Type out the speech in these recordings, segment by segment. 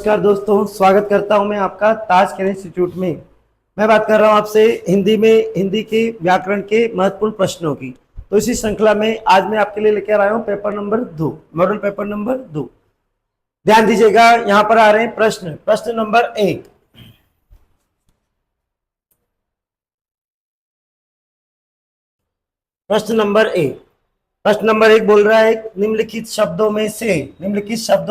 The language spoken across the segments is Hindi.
नमस्कार दोस्तों, स्वागत करता हूं मैं आपका ताज केयर इंस्टीट्यूट में। मैं बात कर रहा हूं आपसे हिंदी के व्याकरण के महत्वपूर्ण प्रश्नों की। तो इसी श्रृंखला में आज मैं आपके लिए लेकर आया हूं paper number 2, model paper number 2। ध्यान दीजिएगा, यहां पर आ रहे हैं प्रश्न नंबर 1। प्रश्न नंबर 1 बोल रहा है निम्नलिखित शब्दों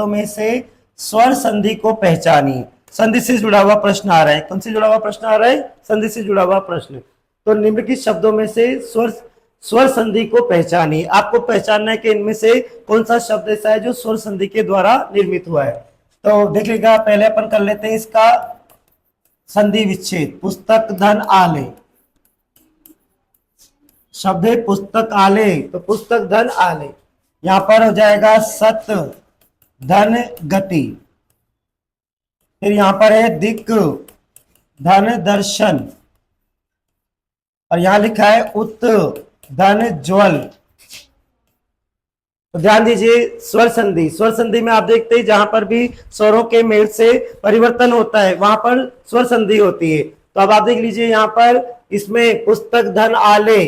में से स्वर संधि को पहचानिए। संधि से जुड़ा हुआ प्रश्न आ रहा है। कौन से जुड़ा हुआ प्रश्न आ रहा है? संधि से जुड़ा हुआ प्रश्न। तो निम्नलिखित शब्दों में से स्वर संधि को पहचानिए। आपको पहचानना है कि इनमें से कौन सा शब्द ऐसा है जो स्वर संधि के द्वारा निर्मित हुआ है। तो देख लीजिएगा, पहले अपन कर लेते हैं इसका संधि विच्छेद। पुस्तक धन आले, शब्द है पुस्तक आले, तो पुस्तक धन आले। यहां पर हो जाएगा सत धन गति। फिर यहां पर है दिक धन दर्शन, और यहां लिखा है उत धन ज्वल। तो ध्यान दीजिए, स्वर संधि में आप देखते हैं जहां पर भी स्वरों के मेल से परिवर्तन होता है वहां पर स्वर संधि होती है। तो अब आप देख लीजिए, यहाँ पर इसमें पुस्तक धन आले,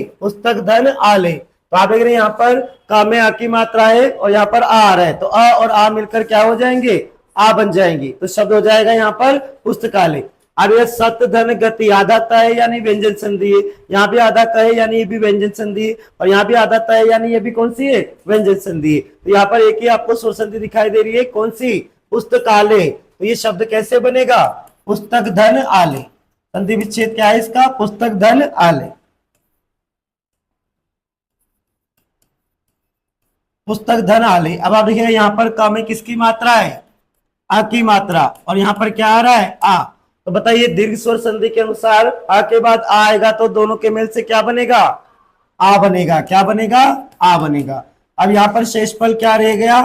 तो आप देख रहे हैं यहाँ पर का में आ की मात्रा है और यहाँ पर आ रहा है, तो अ और आ मिलकर क्या हो जाएंगे? आ बन जाएंगे। तो शब्द हो जाएगा यहाँ पर पुस्तकालय। अब ये सत धन गति, आधा क है यानी व्यंजन संधि है, यहाँ भी आधा क है यानी ये भी व्यंजन संधि है, और यहाँ भी आधा त है यानी ये भी कौन सी है? व्यंजन संधि है। तो यहाँ पर एक ही आपको स्वर संधि दिखाई दे रही है, कौन सी? पुस्तकालय। तो ये शब्द कैसे बनेगा? पुस्तक धन आले। संधि विच्छेद क्या है इसका? पुस्तक धन आले, पुस्तक धन आले। अब आप देखिए यहाँ पर क में किसकी मात्रा है? आ की मात्रा, और यहाँ पर क्या आ रहा है? आ। तो बताइए, दीर्घ स्वर संधि के अनुसार आ के बाद आ आएगा तो दोनों के मेल से क्या बनेगा? आ बनेगा। क्या बनेगा? आ बनेगा। अब यहाँ पर शेषफल क्या रह गया?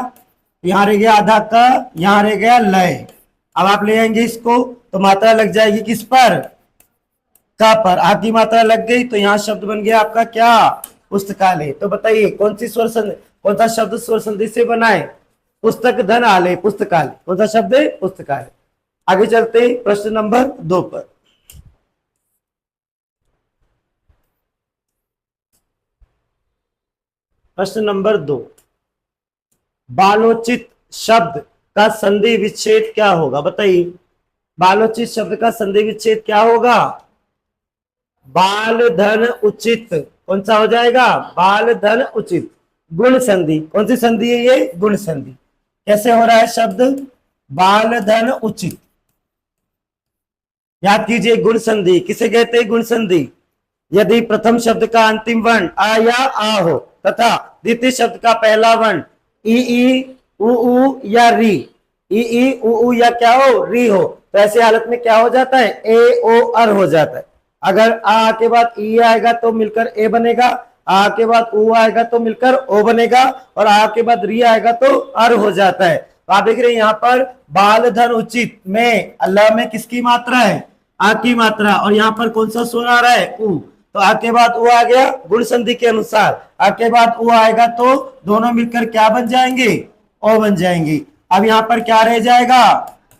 यहाँ रह गया आधा क, यहाँ रह गया लय। अब आप ले आएंगे इसको तो मात्रा लग जाएगी किस पर? का पर। आ की मात्रा लग गई तो यहाँ शब्द बन गया आपका क्या? पुस्तकालय। तो बताइए कौन सा शब्द स्वर संधि से बना है? पुस्तक धन आले, पुस्तकालय। कौन सा शब्द है? पुस्तकालय। आगे चलते हैं प्रश्न नंबर 2 पर। प्रश्न नंबर 2, बालोचित शब्द का संधि विच्छेद क्या होगा? बताइए, बालोचित शब्द का संधि विच्छेद क्या होगा? बाल धन उचित। कौन सा हो जाएगा? बाल धन उचित। गुण संधि। कौन सी संधि है ये? गुण संधि। कैसे हो रहा है शब्द? बाल धन उचित। याद कीजिए, गुण संधि किसे कहते हैं? गुण संधि यदि प्रथम शब्द का अंतिम वर्ण आ या आ हो तथा द्वितीय शब्द का पहला वर्ण ई उ या री, ई उ या क्या हो? री हो, तो ऐसी हालत में क्या हो जाता है? ए ओ अर हो जाता है। अगर आ के बाद ई आएगा तो मिलकर ए बनेगा, आ के बाद उ आएगा तो मिलकर ओ बनेगा, और आ के बाद री आएगा तो अर हो जाता है। तो आप देख रहे हैं यहाँ पर बाल धन उचित में अल्लाह में किसकी मात्रा है? आ की मात्रा, और यहाँ पर कौन सा स्वर आ रहा है? उ। तो आ के बाद उ आ गया गुण संधि के अनुसार, आ के बाद उ आएगा तो दोनों मिलकर क्या बन जाएंगे? ओ बन जाएंगे। अब यहाँ पर क्या रह जाएगा?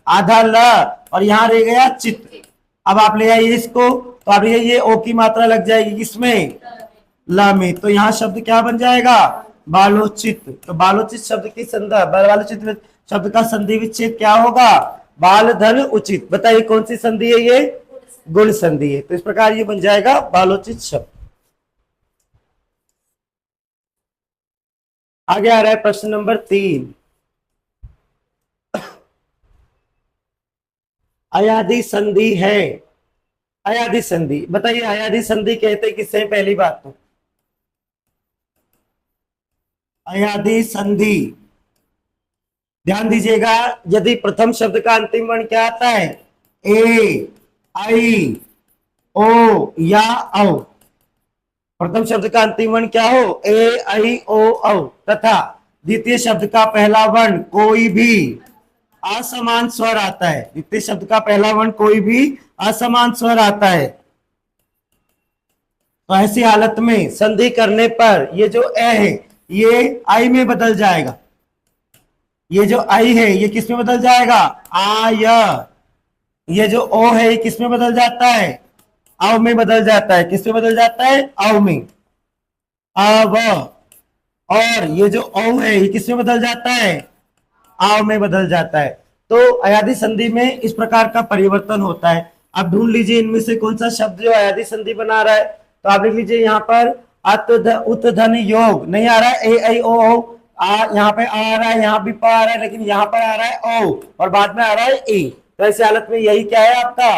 आधा ल, और यहाँ रह गया चित्त। अब आप ले आइए इसको, तो अब ये ओ की मात्रा लग जाएगी किसमें? ला में। तो यहाँ शब्द क्या बन जाएगा? बालोचित। तो बालोचित शब्द की बालोचित शब्द का संधि विच्छेद क्या होगा? बाल धन उचित। बताइए कौन सी संधि है ये? गुण संधि है। तो इस प्रकार ये बन जाएगा बालोचित शब्द। आगे आ रहा है प्रश्न नंबर 3, अयादि संधि है। अयादि संधि, बताइए अयादि संधि कहते किससे? पहली बात तो अयादि संधि, ध्यान दीजिएगा, यदि प्रथम शब्द का अंतिम वर्ण क्या आता है? ए आई ओ या औ। प्रथम शब्द का अंतिम वर्ण क्या हो? ए आई ओ औ, तथा द्वितीय शब्द का पहला वर्ण कोई भी असमान स्वर आता है। द्वितीय शब्द का पहला वर्ण कोई भी असमान स्वर आता है। तो ऐसी हालत में संधि करने पर ये जो ए है ये आई में बदल जाएगा। ये जो आई है ये किस में बदल जाएगा? आय। ये जो ओ है ये किस में बदल जाता है? आव में बदल जाता है। किस में बदल जाता है? आव में। आव। और ये जो औ है ये किस में बदल जाता है? आव में बदल जाता है। तो अयादी संधि में इस प्रकार का परिवर्तन होता है। आप ढूंढ लीजिए इनमें से कौन सा शब्द जो अयादी संधि बना रहा है। तो आप लिख लीजिए यहाँ पर अत उत धन योग नहीं आ रहा है, ए ऐ ओ औ। यहाँ पे आ रहा है, यहाँ भी पा आ रहा है, लेकिन यहाँ पर आ रहा है ओ और बाद में आ रहा है ई। तो ऐसी हालत में यही क्या है आपका?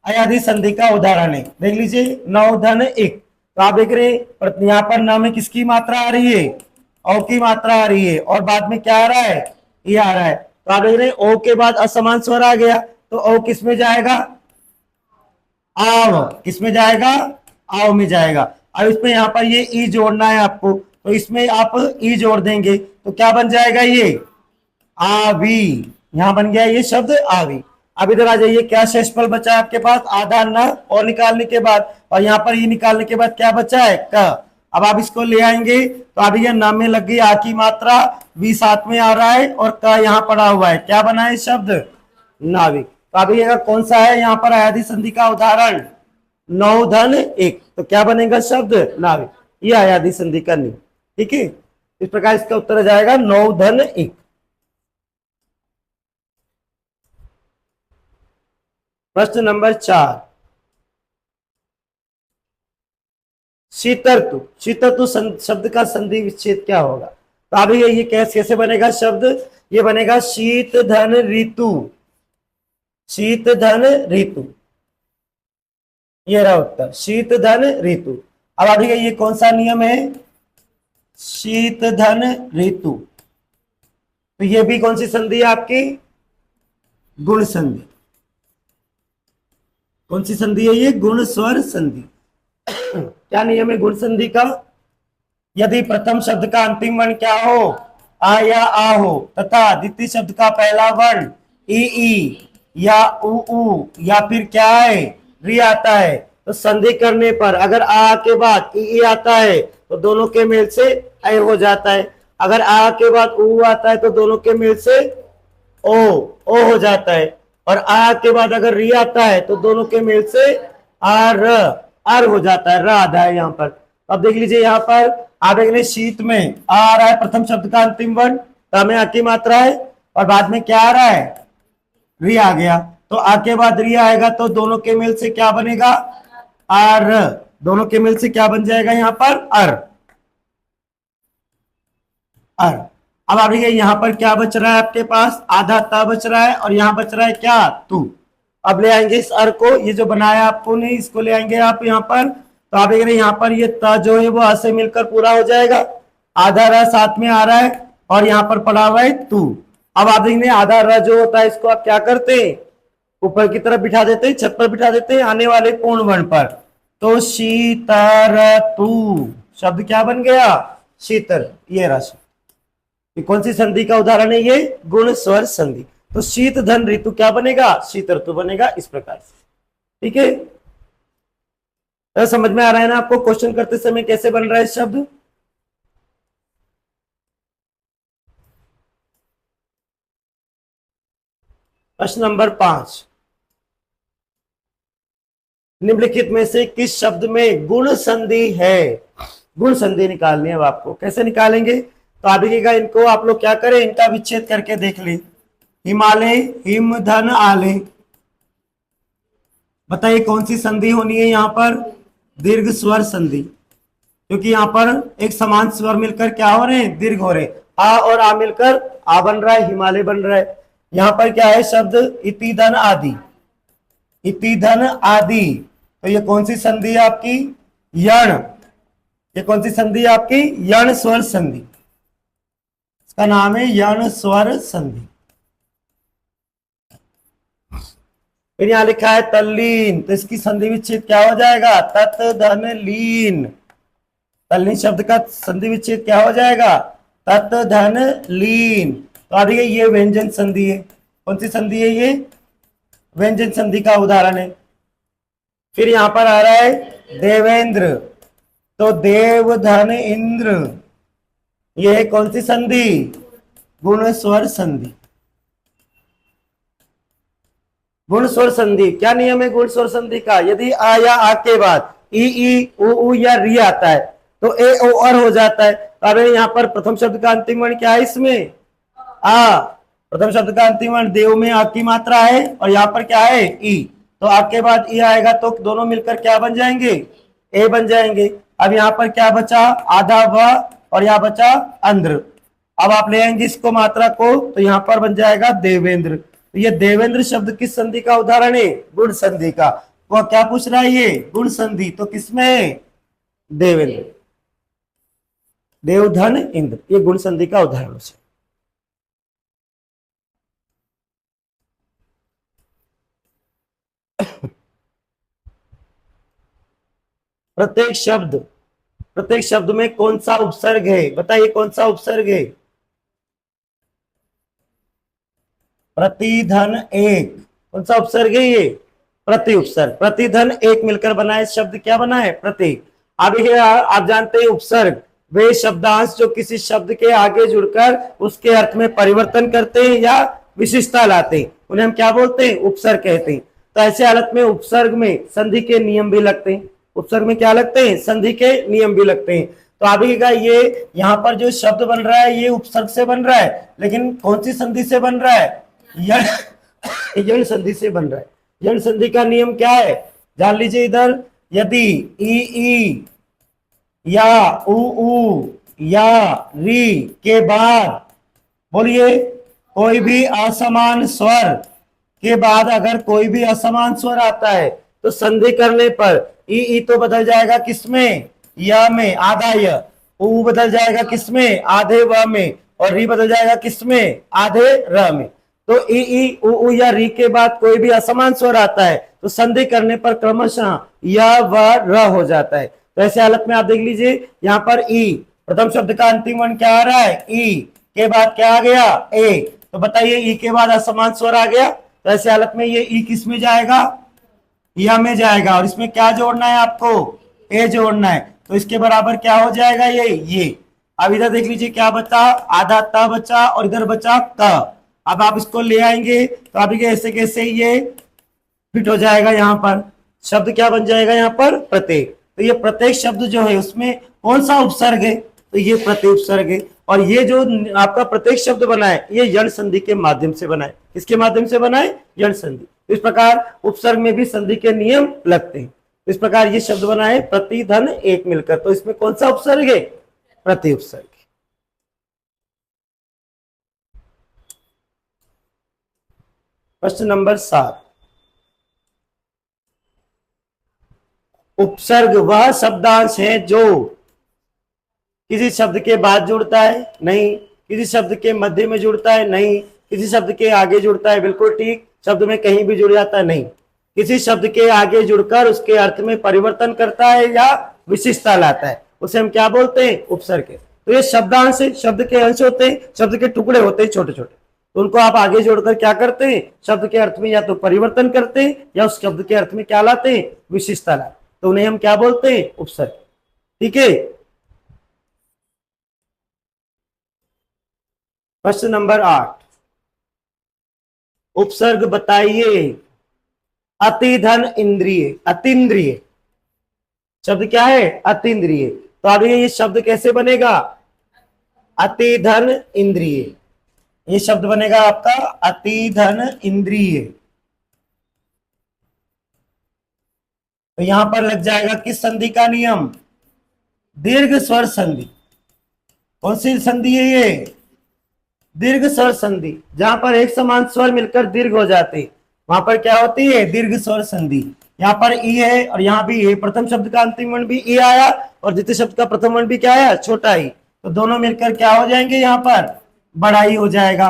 अयादी संधि का उदाहरण है। देख लीजिए नौ धन एक। तो आप देख रहे हैं यहाँ पर न में किसकी मात्रा आ रही है? ओ की मात्रा आ रही है और बाद में क्या आ रहा है? ये आ रहा है। तो आप देख रहे हैं ओ के बाद असमान स्वर आ गया, तो ओ किस में जाएगा? आव। किस में जाएगा? आव में जाएगा। अब इसमें यहाँ पर ये ई जोड़ना है आपको, तो इसमें आप ई जोड़ देंगे तो क्या बन जाएगा? ये आवी। यहां बन गया ये शब्द आवी। अब इधर आ जाइए, क्या शेषफल बचा है आपके पास? आधा न और निकालने के बाद, और यहाँ पर ये निकालने के बाद क्या बचा है? क। अब आप इसको ले आएंगे तो अभी ये न में लग गई आ की मात्रा, वी साथ में आ रहा है और क यहाँ पड़ा हुआ है। क्या बना है शब्द? नाविक। तो अभी अगर कौन सा है यहाँ पर अयादी संधि का उदाहरण? नौ धन एक। तो क्या बनेगा शब्द? नाविक। ये अयादी संधि का नियम। ठीक है, इस प्रकार इसका उत्तर आ जाएगा नौ धन एक। प्रश्न नंबर 4, शीतर्तु। शीतर्तु शब्द का संधि विच्छेद क्या होगा? तो अभी ये कैसे बनेगा शब्द? ये बनेगा शीत धन ऋतु। शीत धन ऋतु, ये रहा उत्तर, शीत धन ऋतु। अब अभी ये कौन सा नियम है? शीत धन ऋतु। तो ये भी कौन सी संधि है आपकी? गुण संधि। कौन सी संधि है ये? गुण स्वर संधि। क्या नियम है गुण संधि का? यदि प्रथम शब्द का अंतिम वर्ण क्या हो? आ या आ हो, तथा द्वितीय शब्द का पहला वर्ण ई या उ या फिर क्या है? री आता है, तो संधि करने पर अगर आ के बाद ई आता है तो दोनों के मेल से ऐ हो जाता है। अगर आ के बाद उ आता है तो दोनों के मेल से ओ हो जाता है। और आ के बाद अगर री आता है तो दोनों के मेल से आर हो जाता है। र आधा है यहाँ पर। अब देख लीजिए यहाँ पर आप देख रहे शीत में आ रहा है प्रथम शब्द का अंतिम वर्ण, में आ की मात्रा है और बाद में क्या आ रहा है? री आ गया। तो आ के बाद री आएगा तो दोनों के मेल से क्या बनेगा? आर। दोनों के मेल से क्या बन जाएगा यहाँ पर? अर। अर। अब अभी यहाँ पर क्या बच रहा है आपके पास? आधा ता बच रहा है और यहाँ बच रहा है क्या? तू। अब ले आएंगे इस अर को, ये जो बनाया आपको ने इसको ले आएंगे आप यहाँ पर। तो आप देख रहे हैं यहाँ पर ये ता जो है वो आ से मिलकर पूरा हो जाएगा। आधा र साथ में आ रहा है और यहाँ पर पड़ा हुआ है तू। अब आप देखेंगे आधा र जो होता है इसको आप क्या करते हैं? ऊपर की तरफ बिठा देते हैं, छत पर बिठा देते हैं आने वाले पूर्ण वर्ण पर। तो शीतर तू शब्द क्या बन गया? शीतर। ये राशि ये कौन सी संधि का उदाहरण है? ये गुण स्वर संधि। तो शीत धन ऋतु क्या बनेगा? शीत ऋतु बनेगा इस प्रकार से। ठीक है, तो समझ में आ रहा है ना आपको क्वेश्चन करते समय कैसे बन रहा है शब्द? प्रश्न नंबर 5, निम्नलिखित में से किस शब्द में गुण संधि है? गुण संधि निकालनी है अब आपको। कैसे निकालेंगे? तो आप देखिएगा इनको, आप लोग क्या करें, इनका विच्छेद करके देख ले। हिमालय, हिम धन आले। बताइए कौन सी संधि होनी है यहाँ पर? दीर्घ स्वर संधि, क्योंकि यहाँ पर एक समान स्वर मिलकर क्या हो रहे हैं? दीर्घ हो रहे हैं। आ और आ मिलकर आ बन रहा है, हिमालय बन रहा है। यहाँ पर क्या है शब्द? इति धन आदि। इति धन आदि, तो ये कौन सी संधि है आपकी? यण। ये कौन सी संधि है आपकी? यण स्वर संधि। इसका नाम है यण स्वर संधि। फिर यहां लिखा है तल्लीन, तो इसकी संधि विच्छेद क्या हो जाएगा? तत् धन लीन। तल्लीन शब्द का संधि विच्छेद क्या हो जाएगा? तत् धन लीन। तो अब ये व्यंजन संधि है। कौन सी संधि है ये? व्यंजन संधि का उदाहरण है। फिर यहां पर आ रहा है देवेंद्र, तो देव धन इंद्र। यह है कौन सी संधि? गुण स्वर संधि। गुण स्वर संधि क्या नियम है गुण स्वर संधि का? यदि आ या आ के बाद ई उ या री आता है तो ए ओ और हो जाता है। तो अब यहाँ पर प्रथम शब्द का अंतिम वर्ण क्या है इसमें? आ। प्रथम शब्द का अंतिम वर्ण देव में आ की मात्रा है और यहाँ पर क्या है? ई। तो आ के बाद ई आएगा तो दोनों मिलकर क्या बन जाएंगे? ए बन जाएंगे। अब यहाँ पर क्या बचा? आधा व और यहाँ बचा अंध्र। अब आप ले आएंगे इसको मात्रा को तो यहाँ पर बन जाएगा देवेंद्र। तो ये देवेंद्र शब्द किस संधि का उदाहरण है? गुण संधि का। वो क्या पूछ रहा है? ये गुण संधि। तो किसमें? देवेंद्र। देवधन इंद्र, ये गुण संधि का उदाहरण है। प्रत्येक शब्द में कौन सा उपसर्ग है? बताइए कौन सा उपसर्ग है? प्रतिधन एक। कौन सा उपसर्ग है ये? प्रति उपसर्ग। प्रतिधन एक मिलकर बना है शब्द क्या बना है? प्रति। अब ये आप जानते हैं उपसर्ग वे शब्दांश जो किसी शब्द के आगे जुड़कर उसके अर्थ में परिवर्तन करते हैं या विशिष्टता लाते हैं, उन्हें हम क्या बोलते हैं? उपसर्ग कहते हैं। तो ऐसे हालत में उपसर्ग में संधि के नियम भी लगते हैं। उपसर्ग में क्या लगते हैं? संधि के नियम भी लगते हैं। तो अभी का ये यहाँ पर जो शब्द बन रहा है ये उपसर्ग से बन रहा है, लेकिन कौन सी संधि से बन रहा है? यण संधि से बन रहा है। यण संधि का नियम क्या है जान लीजिए इधर। यदि ई या उ या री के बाद बोलिए कोई भी असमान स्वर के बाद अगर कोई भी असमान स्वर आता है तो संधि करने पर ई तो बदल जाएगा किसमें? या में, आधा य। उ बदल जाएगा किसमें? आधे व में। और री बदल जाएगा किसमें? आधे र में। तो ई उ या री के बाद कोई भी असमान स्वर आता है तो संधि करने पर क्रमशः य व र हो जाता है। तो ऐसे हालत में आप देख लीजिए यहाँ पर ई प्रथम शब्द का अंतिम वर्ण क्या आ रहा है? ई के बाद क्या आ गया? ए। तो बताइए ई के बाद असमान स्वर आ गया तो ऐसे हालत में ये ई किस में जाएगा? या में जाएगा। और इसमें क्या जोड़ना है आपको? ए जोड़ना है। तो इसके बराबर क्या हो जाएगा? ये। अब इधर देख लीजिए क्या बचा? आधा त बचा और इधर बचा क। अब आप इसको ले आएंगे तो आप ऐसे कैसे ये फिट हो जाएगा। यहाँ पर शब्द क्या बन जाएगा? यहाँ पर प्रत्येक। तो ये प्रत्येक शब्द जो है उसमें कौन सा उपसर्ग है? तो ये प्रति उपसर्ग है। और ये जो आपका प्रत्येक शब्द बना है ये यण संधि के माध्यम से बना है। किसके माध्यम से बना है? यण संधि। इस प्रकार उपसर्ग में भी संधि के नियम लगते हैं। इस प्रकार ये शब्द बना है प्रतिधन एक मिलकर। तो इसमें कौन सा उपसर्ग है? प्रति उपसर्ग। प्रश्न नंबर 7। उपसर्ग वह शब्दांश है जो किसी शब्द के बाद जुड़ता है? नहीं। किसी शब्द के मध्य में जुड़ता है? नहीं। किसी शब्द के आगे जुड़ता है? बिल्कुल ठीक। शब्द में कहीं भी जुड़ जाता है? नहीं। किसी शब्द के आगे जुड़कर उसके अर्थ में परिवर्तन करता है या विशिष्टता लाता है, उसे हम क्या बोलते हैं? उपसर्ग। तो ये शब्दांश है, शब्द के अंश होते हैं, शब्द के टुकड़े होते हैं छोटे छोटे। तो उनको आप आगे जोड़कर क्या करते हैं? शब्द के अर्थ में या तो परिवर्तन करते हैं या उस शब्द के अर्थ में क्या लाते हैं? विशिष्टता लाते। तो उन्हें हम क्या बोलते हैं? उपसर्ग। ठीक है। प्रश्न नंबर 8। उपसर्ग बताइए। अतिधन इंद्रिय। अतीन्द्रिय शब्द क्या है? अतीन्द्रिय। तो अब ये शब्द कैसे बनेगा? अतिधन इंद्रिय। ये शब्द बनेगा आपका अतिधन इंद्रिय। तो यहां पर लग जाएगा किस संधि का नियम? दीर्घ स्वर संधि। कौन सी संधि है ये? दीर्घ स्वर संधि। जहां पर एक समान स्वर मिलकर दीर्घ हो जाते वहां पर क्या होती है? दीर्घ स्वर संधि। यहाँ पर ई है और यहाँ भी है। प्रथम शब्द का अंतिम वर्ण भी ई आया और द्वितीय शब्द का प्रथम वर्ण भी क्या आया? छोटा ई। तो दोनों मिलकर क्या हो जाएंगे? यहाँ पर बड़ा ई हो जाएगा।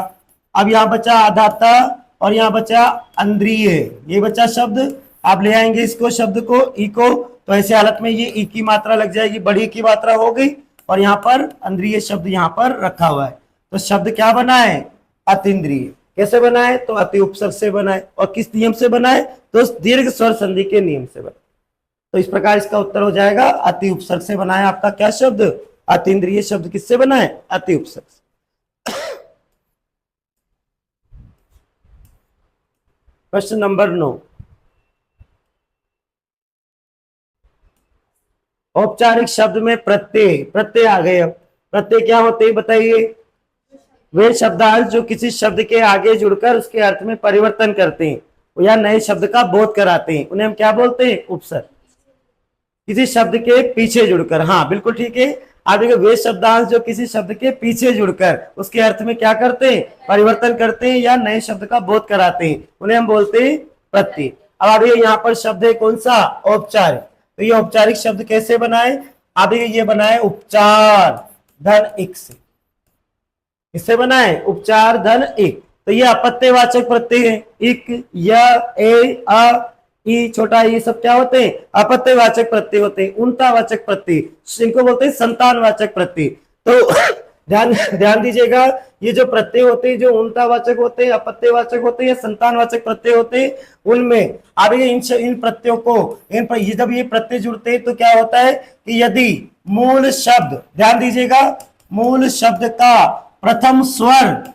अब यहाँ बचा आधा त और यहाँ बचा अंद्रिय। ये बचा शब्द। आप ले आएंगे इसको शब्द को ई को। तो ऐसे हालत में ये ई की मात्रा लग जाएगी, बड़ी की मात्रा हो गई और यहाँ पर अंद्रिय शब्द यहाँ पर रखा हुआ है। तो शब्द क्या बना है? अतीन्द्रिय। कैसे बना है? तो अति उपसर्ग से बना है। और किस नियम से बना है? तो दीर्घ स्वर संधि के नियम से बना। तो इस प्रकार इसका उत्तर हो जाएगा अति उपसर्ग से बना है आपका क्या शब्द? अतीन्द्रिय शब्द किससे बना है? अति उपसर्ग से। प्रश्न नंबर 9। औपचारिक शब्द में प्रत्यय, प्रत्यय आ गए। अब प्रत्यय क्या होते हैं बताइए? वे शब्दांश जो किसी शब्द के आगे जुड़कर उसके अर्थ में परिवर्तन करते हैं या नए शब्द का बोध कराते हैं, उन्हें हम क्या बोलते हैं? उपसर्ग। किसी शब्द के पीछे जुड़कर, हाँ बिल्कुल ठीक है। आप देखिए, वे शब्दांश जो किसी शब्द के पीछे जुड़कर उसके अर्थ में क्या करते हैं? परिवर्तन करते हैं या नए शब्द का बोध कराते हैं, उन्हें हम बोलते हैं प्रत्यय। अब आप देखिए यहाँ पर शब्द है कौन सा? औपचारिक। तो ये औपचारिक शब्द कैसे बनाए? आप देखिए ये बनाए उपचार धन इक से। इससे बनाए उपचार धन इक। तो ये अपत्यवाचक प्रत्यय है। इक, य, ए, अ, ई, छोटा ये सब क्या होते हैं? अपत्यवाचक प्रत्यय होते हैं। उनतावाचक प्रत्यय, इनको बोलते हैं संतानवाचक प्रत्यय। तो ध्यान ध्यान दीजिएगा, ये जो प्रत्यय होते हैं, जो उनतावाचक होते हैं, अपत्यवाचक होते हैं या संतानवाचक प्रत्यय होते हैं, उनमें अब ये इन प्रत्ययों को इन पर जब ये प्रत्यय जुड़ते हैं तो क्या होता है कि यदि मूल शब्द, ध्यान दीजिएगा, मूल शब्द का प्रथम स्वर,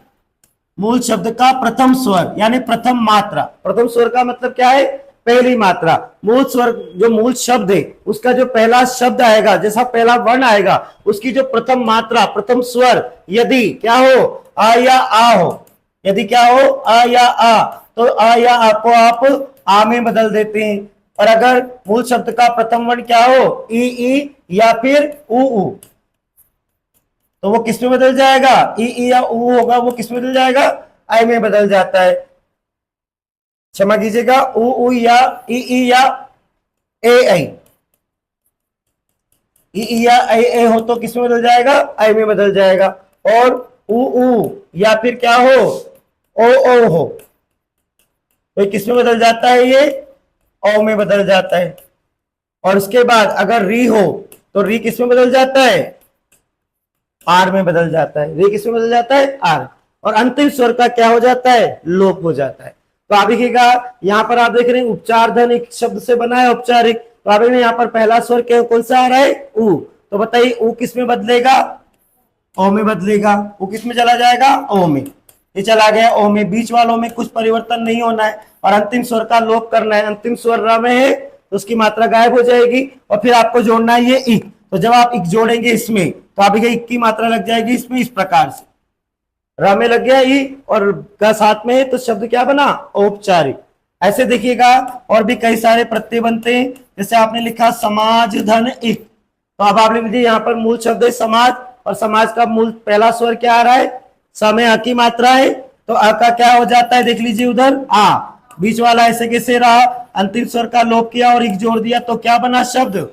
मूल शब्द का प्रथम स्वर यानी प्रथम मात्रा, प्रथम स्वर का मतलब क्या है? पहली मात्रा। मूल स्वर जो मूल शब्द है उसका जो पहला शब्द आएगा, जैसा पहला वर्ण आएगा, उसकी जो प्रथम मात्रा, प्रथम स्वर यदि क्या हो? आ या आ हो। यदि क्या हो? आ या आ, तो आ या आ को आप आ में बदल देते हैं। और अगर मूल शब्द का प्रथम वर्ण क्या हो? ई या फिर उ, तो वो किस में बदल जाएगा? ई या ऊ होगा, वो किस में बदल जाएगा? आई में बदल जाता है। क्षमा कीजिएगा, ऊ या ई या ए, ई या ए हो तो किस में बदल जाएगा? आई में बदल जाएगा। और ऊ या फिर क्या हो? ओ हो, तो किस में बदल जाता है? ये ओ में बदल जाता है। और उसके बाद अगर री हो तो री किस में बदल जाता है? आर में बदल जाता है। री किस में बदल जाता है? आर। और अंतिम स्वर का क्या हो जाता है? लोप हो जाता है। तो आप देखिएगा यहां पर, आप देख रहे हैं उपचार धन एक शब्द से बना है औपचारिक। तो आप यहाँ पर पहला स्वर क्या कौन सा आ रहा है? उ। तो बताइए उ किस में बदलेगा? ओ में बदलेगा। उ किस में चला जाएगा? ओ में। ये चला गया ओ में। बीच वालों में कुछ परिवर्तन नहीं होना है और अंतिम स्वर का लोप करना है। अंतिम स्वर र में है तो उसकी मात्रा गायब हो जाएगी और फिर आपको जोड़ना है ये इक। तो जब आप इक जोड़ेंगे इसमें तो आप इक की मात्रा लग जाएगी इसमें इस प्रकार से, र में लग गया ई और का साथ में है तो शब्द क्या बना? औपचारिक। ऐसे देखिएगा और भी कई सारे प्रत्यय बनते हैं। जैसे आपने लिखा समाज धन इक, तो अब आप लिख लीजिए यहाँ पर मूल शब्द है समाज और समाज का मूल पहला स्वर क्या आ रहा है? समय अ की मात्रा है तो अ का क्या हो जाता है? देख लीजिए उधर आ। बीच वाला ऐसे कैसे रहा? अंतिम स्वर का लोप किया और इक जोड़ दिया तो क्या बना? शब्द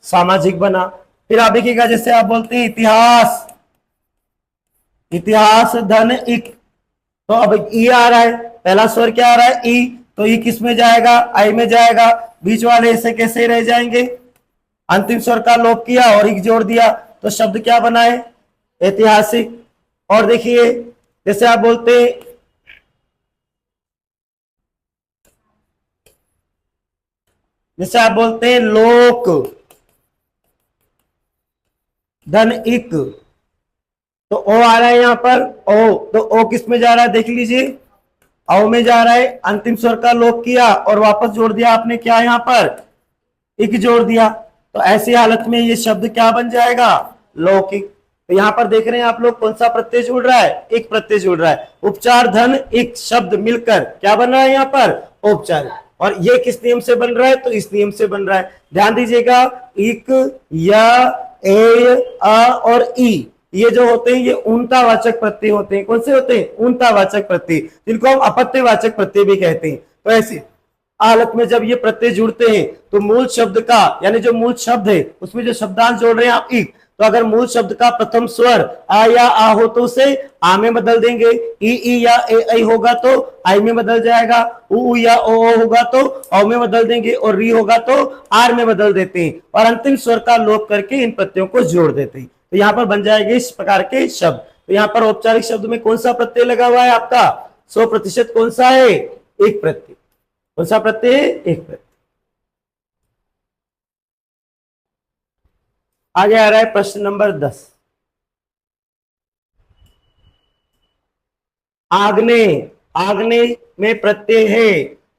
सामाजिक बना। फिर आप देखिएगा जैसे आप बोलते हैं इतिहास, इतिहास धन इक, तो अब ई आ रहा है, पहला स्वर क्या आ रहा है? ई, तो ई किस में जाएगा? आई में जाएगा। बीच वाले ऐसे कैसे रह जाएंगे? अंतिम स्वर का लोप किया और इक जोड़ दिया तो शब्द क्या बना है? ऐतिहासिक। और देखिए जैसे आप बोलते हैं लोक धन इक, तो ओ आ रहा है यहाँ पर ओ, तो ओ किस में जा रहा है? देख लीजिए औ में जा रहा है। अंतिम स्वर का लोप किया और वापस जोड़ दिया आपने क्या यहाँ पर? इक जोड़ दिया। तो ऐसी हालत में ये शब्द क्या बन जाएगा? लौकिक। तो यहाँ पर देख रहे हैं आप लोग कौन सा प्रत्यय जुड़ रहा है? एक प्रत्यय जुड़ रहा है। उपचार धन एक शब्द मिलकर क्या बन रहा है यहाँ पर? औपचारिक। और ये किस नियम से बन रहा है? तो इस नियम से बन रहा है। ध्यान दीजिएगा, इक, या, ए, अ और ई, ये जो होते हैं ये उनतावाचक प्रत्यय होते हैं। कौन से होते हैं? उनतावाचक प्रत्यय, जिनको हम अपत्यवाचक प्रत्यय भी कहते हैं। तो ऐसे हालत में जब ये प्रत्यय जुड़ते हैं तो मूल शब्द का यानी जो मूल शब्द है उसमें जो शब्दांश जोड़ रहे हैं आप इक, तो अगर मूल शब्द का प्रथम स्वर आ या आ हो तो उसे आ में बदल देंगे। ई या ए होगा तो आई में बदल जाएगा। उ या ओ होगा तो औ में बदल देंगे और री होगा तो आर में बदल देते हैं और अंतिम स्वर का लोप करके इन प्रत्ययों को जोड़ देते हैं। तो यहाँ पर बन जाएंगे इस प्रकार के शब्द। तो यहाँ पर औपचारिक शब्द में कौन सा प्रत्यय लगा हुआ है आपका? 100% कौन सा है? एक प्रत्यय। कौन सा प्रत्यय? एक प्रत्यय। आगे आ रहा है प्रश्न नंबर 10। आग्नेय, आग्नेय में प्रत्यय है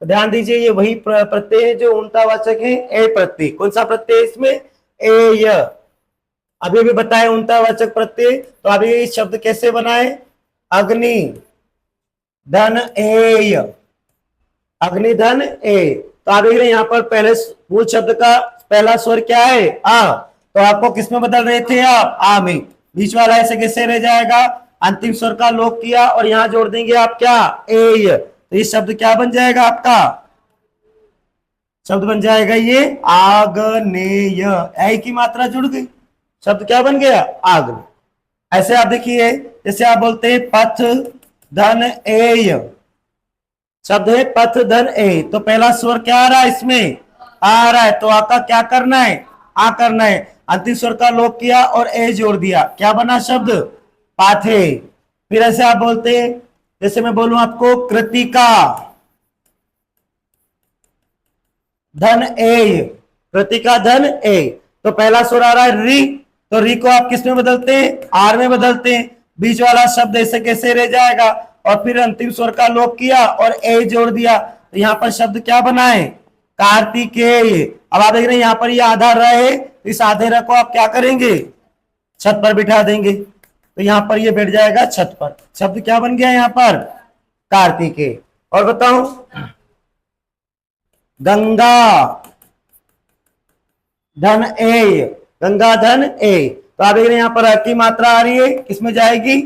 ध्यान दीजिए ये वही प्रत्यय है जो उल्टावाचक है, ए प्रत्यय। कौन सा प्रत्यय इसमें? ए य। अभी भी बताए उल्टावाचक प्रत्यय, तो अभी इस शब्द कैसे बनाए? अग्नि धन एय, अग्नि धन ए। तो आप देख रहे हैं यहाँ पर पहले मूल शब्द का पहला स्वर क्या है? आ। तो आपको किसमें बदल रहे थे आप? आ में। बीच वाला ऐसे कैसे रह जाएगा? अंतिम स्वर का लोप किया और यहां जोड़ देंगे आप क्या? ए। तो ये शब्द क्या बन जाएगा आपका? शब्द बन जाएगा ये आग्नेय। ए की मात्रा जुड़ गई, शब्द क्या बन गया? आग्नेय। ऐसे आप देखिए, जैसे आप बोलते हैं पथ धन एय, शब्द है पथ धन ए, तो पहला स्वर क्या आ रहा है इसमें? आ रहा है। तो आपका क्या करना है? आ करना है। अंतिम स्वर का लोप किया और ए जोड़ दिया, क्या बना शब्द? पाथे। फिर ऐसे आप बोलते हैं, जैसे मैं बोलूं आपको कृतिका धन ए, कृतिका धन ए, तो पहला स्वर आ रहा है री, तो री को आप किस में बदलते हैं? आर में बदलते हैं। बीच वाला शब्द ऐसे कैसे रह जाएगा? और फिर अंतिम स्वर का लोप किया और ए जोड़ दिया, तो यहां पर शब्द क्या बना है? कार्तिकेय। अब आप देख रहे हैं यहां पर ये आधा र है, इस आधे र को आप क्या करेंगे? छत पर बिठा देंगे, तो यहां पर ये बैठ जाएगा छत पर। शब्द क्या बन गया यहां पर? कार्तिकेय। और बताओ गंगा धन ए, गंगा धन ए, तो आप देख रहे हैं यहां पर की मात्रा आ रही है, किसमें जाएगी?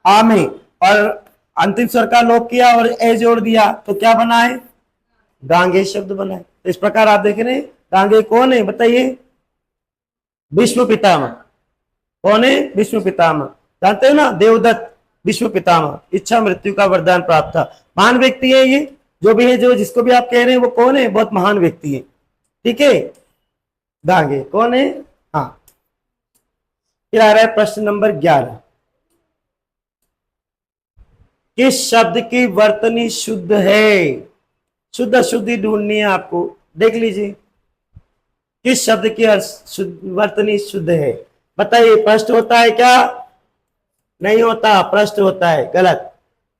आ में। और अंतिम स्वर का लोप किया और ए जोड़ दिया, तो क्या बना है? गांगे शब्द बना है। तो इस प्रकार आप देख रहे हैं गांगे कौन है बताइए? विश्व पितामह। कौन है? विश्व पितामह। जानते हो ना, देवदत्त विश्व पितामह, इच्छा मृत्यु का वरदान प्राप्त था। महान व्यक्ति है ये, जो भी है, जो जिसको भी आप कह रहे हैं वो कौन है? बहुत महान व्यक्ति है। ठीक है, गांगे कौन है? हाँ। फिर आ रहा है प्रश्न नंबर 11। किस शब्द की वर्तनी शुद्ध है? शुद्ध अशुद्धि ढूंढनी है आपको, देख लीजिए किस शब्द की वर्तनी शुद्ध है। बताइए, प्रश्न होता है क्या? नहीं होता, प्रश्न होता है, गलत।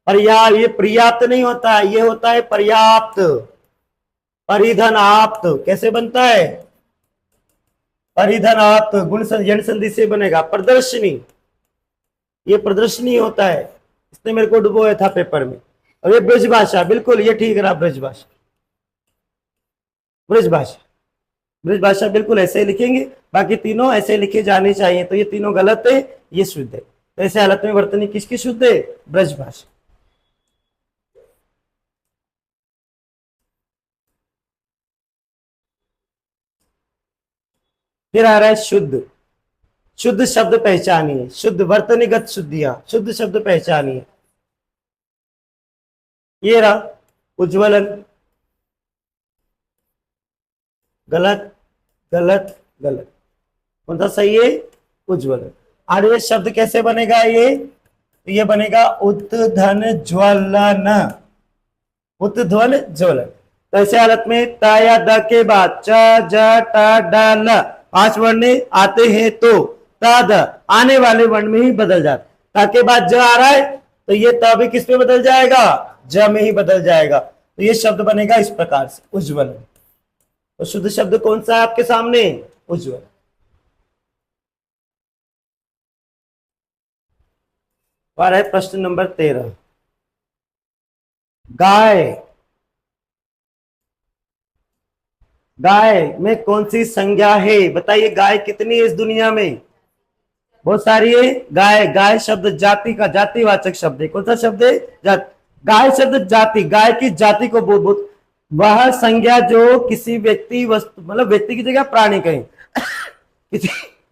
ये पर्याप्त नहीं होता है, ये होता है पर्याप्त। परिधन आप्त कैसे बनता है? परिधन आप्त गुण यण संधि से बनेगा। प्रदर्शनी, ये प्रदर्शनी होता है, इसने मेरे को डुबोया था पेपर में। और ये ब्रजभाषा, बिल्कुल ये ठीक रहा, ब्रजभाषा। ब्रजभाषा, ब्रजभाषा बिल्कुल ऐसे ही लिखेंगे, बाकी तीनों ऐसे लिखे जाने चाहिए। तो ये तीनों गलत है, ये शुद्ध है। तो ऐसे हालत में वर्तनी किसकी शुद्ध है? ब्रजभाषा। फिर आ रहा है शुद्ध। शुद्ध शब्द पहचानिए, शुद्ध वर्तनीगत शुद्धियां, शुद्ध शब्द पहचानिए। ये रहा उज्ज्वलन, गलत गलत गलत। कौन सा सही है? उज्ज्वलन। और ये शब्द कैसे बनेगा? ये बनेगा उत्धन ज्वलन, उत्ध्वन ज्वलन। तो ऐसे हालत में ता या द के बाद च ज ट ड ल 5 वर्ण आते हैं, तो ता द आने वाले वर्ण में ही बदल जाता। ता के बाद ज आ रहा है, तो ये ता भी किस में बदल जाएगा? ज में ही बदल जाएगा। तो ये शब्द बनेगा इस प्रकार से, उज्ज्वल। तो शुद्ध शब्द कौन सा है आपके सामने? उज्ज्वल। और है प्रश्न नंबर 13। गाय, गाय में कौन सी संज्ञा है? बताइए, गाय कितनी है इस दुनिया में? बहुत सारी है। गाय, गाय शब्द जाति का जातिवाचक शब्द है। कौन सा शब्द है? जाति। गाय शब्द जाति, गाय की जाति को बोध, वह संज्ञा जो किसी व्यक्ति वस्तु, मतलब व्यक्ति की जगह प्राणी कहें, किसी